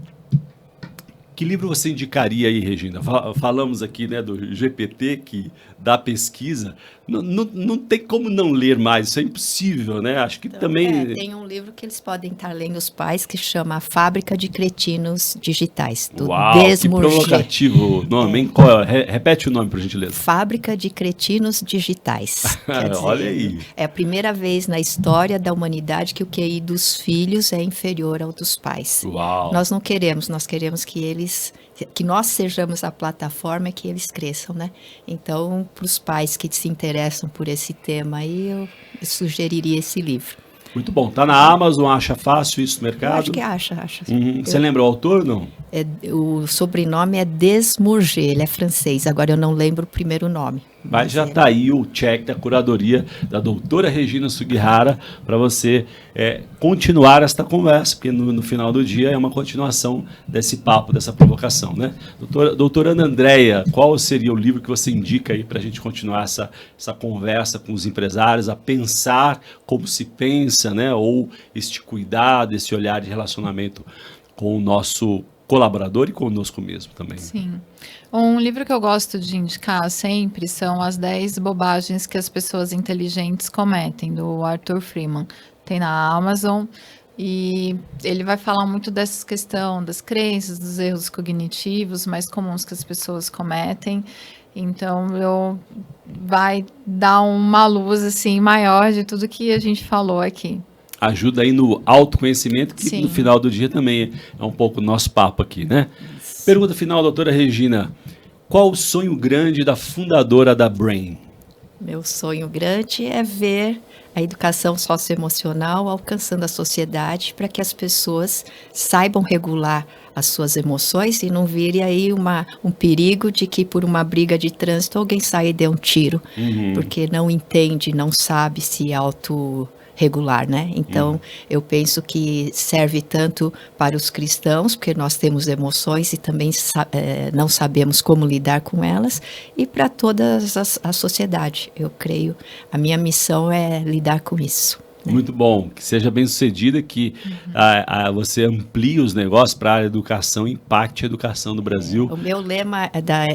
Que livro você indicaria aí, Regina? Falamos aqui, né, do GPT, que dá pesquisa. Não tem como não ler mais, isso é impossível, né? Acho que Então, também... tem um livro que eles podem estar lendo, os pais, que chama A Fábrica de Cretinos Digitais, do Uau, que Desmurger. provocativo o nome, hein? Qual repete o nome, por gentileza. Fábrica de Cretinos Digitais. Quer dizer, Olha aí. é a primeira vez na história da humanidade que o QI dos filhos é inferior ao dos pais. Uau. Nós não queremos, nós queremos que nós sejamos a plataforma e que eles cresçam, né? Então, para os pais que se interessam por esse tema aí, eu sugeriria esse livro. Muito bom. Tá na Amazon, acha fácil isso no mercado? Eu acho que acha. Você lembra o autor, não? O sobrenome é Desmourget, ele é francês, agora eu não lembro o primeiro nome. Mas já está aí o check da curadoria da doutora Regina Sugihara para você continuar esta conversa, porque no final do dia é uma continuação desse papo, dessa provocação, né? Doutora Ana Andréia, qual seria o livro que você indica aí para a gente continuar essa conversa com os empresários, a pensar como se pensa, né? Ou este cuidado, esse olhar de relacionamento com o nosso colaborador e conosco mesmo também. Sim. Um livro que eu gosto de indicar sempre são As 10 Bobagens que as Pessoas Inteligentes Cometem, do Arthur Freeman. Tem na Amazon e ele vai falar muito dessa questão das crenças, dos erros cognitivos mais comuns que as pessoas cometem. Então, vai dar uma luz assim maior de tudo que a gente falou aqui. Ajuda aí no autoconhecimento, que Sim. No final do dia também é um pouco o nosso papo aqui, né? Pergunta final, doutora Regina. Qual o sonho grande da fundadora da Brain? Meu sonho grande é ver a educação socioemocional alcançando a sociedade para que as pessoas saibam regular as suas emoções e não vire aí um perigo de que por uma briga de trânsito alguém saia e dê um tiro, porque não entende, não sabe se autorregular, né? Então, eu penso que serve tanto para os cristãos, porque nós temos emoções e também não sabemos como lidar com elas, e para toda a sociedade. Eu creio, a minha missão é lidar com isso. Muito bom, que seja bem sucedida, que você amplie os negócios para a área da educação e impacte a educação do Brasil. O meu lema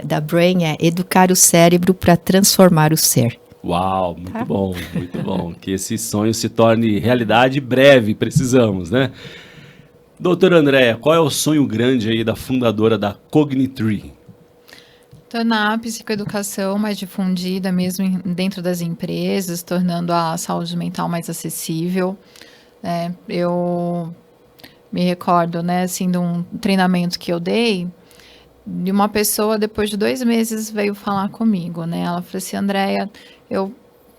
da Brain é educar o cérebro para transformar o ser. Uau, muito bom, muito bom. Que esse sonho se torne realidade breve, precisamos, né? Doutora Andréia, qual é o sonho grande aí da fundadora da Cognitree? Tornar a psicoeducação mais difundida mesmo dentro das empresas, tornando a saúde mental mais acessível. Eu me recordo, né, assim, de um treinamento que eu dei, de uma pessoa, depois de 2 meses, veio falar comigo, né? Ela falou assim, Andréia, eu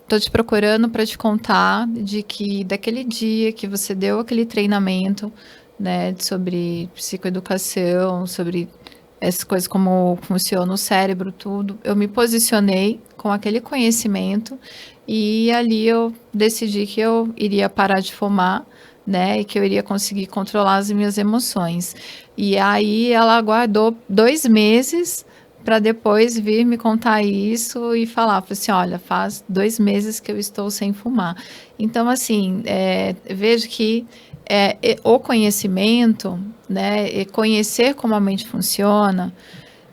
tô te procurando para te contar de que daquele dia que você deu aquele treinamento, né, sobre psicoeducação, sobre essas coisas, como funciona o cérebro, tudo, eu me posicionei com aquele conhecimento e ali eu decidi que eu iria parar de fumar, né, e que eu iria conseguir controlar as minhas emoções. E aí ela aguardou 2 meses para depois vir me contar isso e falar, assim, olha, faz 2 meses que eu estou sem fumar. Então, assim, vejo que o conhecimento, né, conhecer como a mente funciona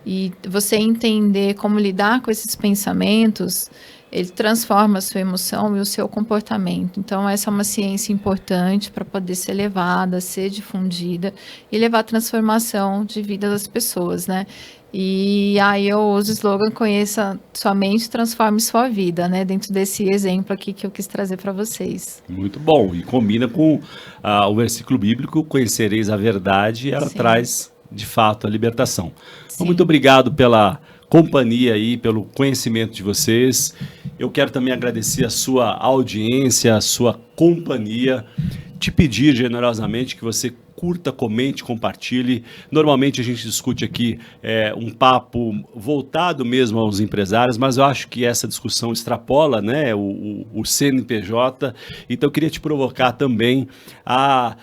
e você entender como lidar com esses pensamentos, ele transforma a sua emoção e o seu comportamento. Então, essa é uma ciência importante para poder ser levada, ser difundida e levar a transformação de vida das pessoas, né? E aí eu uso o slogan Conheça sua mente, transforme sua vida, né? Dentro desse exemplo aqui que eu quis trazer para vocês. Muito bom, e combina com o versículo bíblico, conhecereis a verdade, e ela Sim. traz, de fato, a libertação. Então, Sim. muito obrigado pela companhia aí, pelo conhecimento de vocês. Eu quero também agradecer a sua audiência, a sua companhia, te pedir generosamente que você curta, comente, compartilhe. Normalmente a gente discute aqui um papo voltado mesmo aos empresários, mas eu acho que essa discussão extrapola, né, o CNPJ. Então eu queria te provocar também a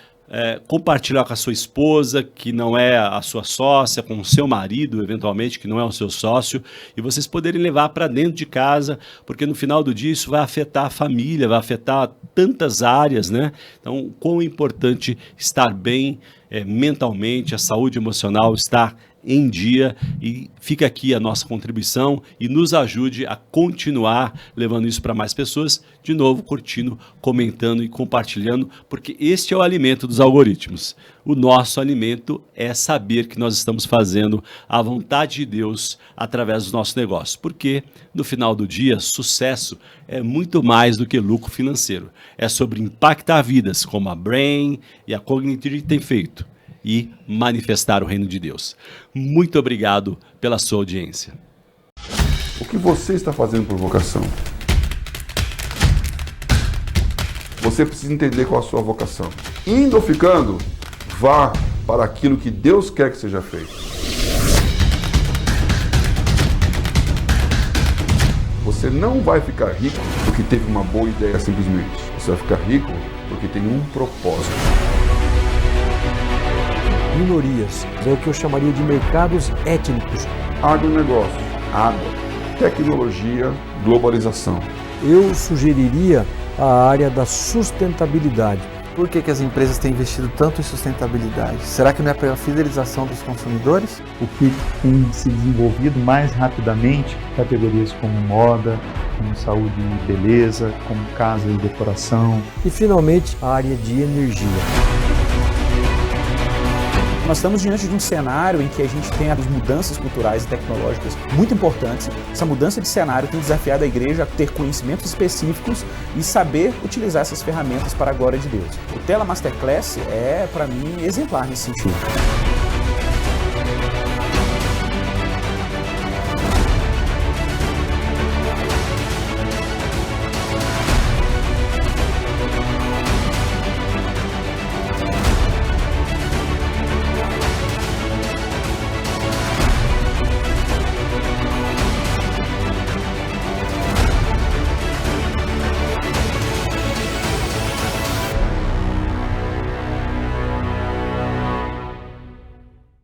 compartilhar com a sua esposa, que não é a sua sócia, com o seu marido, eventualmente, que não é o seu sócio, e vocês poderem levar para dentro de casa, porque no final do dia isso vai afetar a família, vai afetar tantas áreas, né? Então, quão importante estar bem mentalmente, a saúde emocional, estar em dia, e fica aqui a nossa contribuição e nos ajude a continuar levando isso para mais pessoas, de novo curtindo, comentando e compartilhando, porque este é o alimento dos algoritmos. O nosso alimento é saber que nós estamos fazendo a vontade de Deus através dos nossos negócios, porque no final do dia, sucesso é muito mais do que lucro financeiro, é sobre impactar vidas, como a Brain e a Cognitree têm feito, e manifestar o reino de Deus. Muito obrigado pela sua audiência. O que você está fazendo por vocação? Você precisa entender qual a sua vocação. Indo ou ficando, vá para aquilo que Deus quer que seja feito. Você não vai ficar rico porque teve uma boa ideia simplesmente. Você vai ficar rico porque tem um propósito. Minorias, é o que eu chamaria de mercados étnicos. Agronegócio, água, tecnologia, globalização. Eu sugeriria a área da sustentabilidade. Por que as empresas têm investido tanto em sustentabilidade? Será que não é pela fidelização dos consumidores? O que tem se desenvolvido mais rapidamente, categorias como moda, como saúde e beleza, como casa e decoração. E, finalmente, a área de energia. Nós estamos diante de um cenário em que a gente tem as mudanças culturais e tecnológicas muito importantes. Essa mudança de cenário tem desafiado a igreja a ter conhecimentos específicos e saber utilizar essas ferramentas para a glória de Deus. O Tela Masterclass é, para mim, exemplar nesse sentido.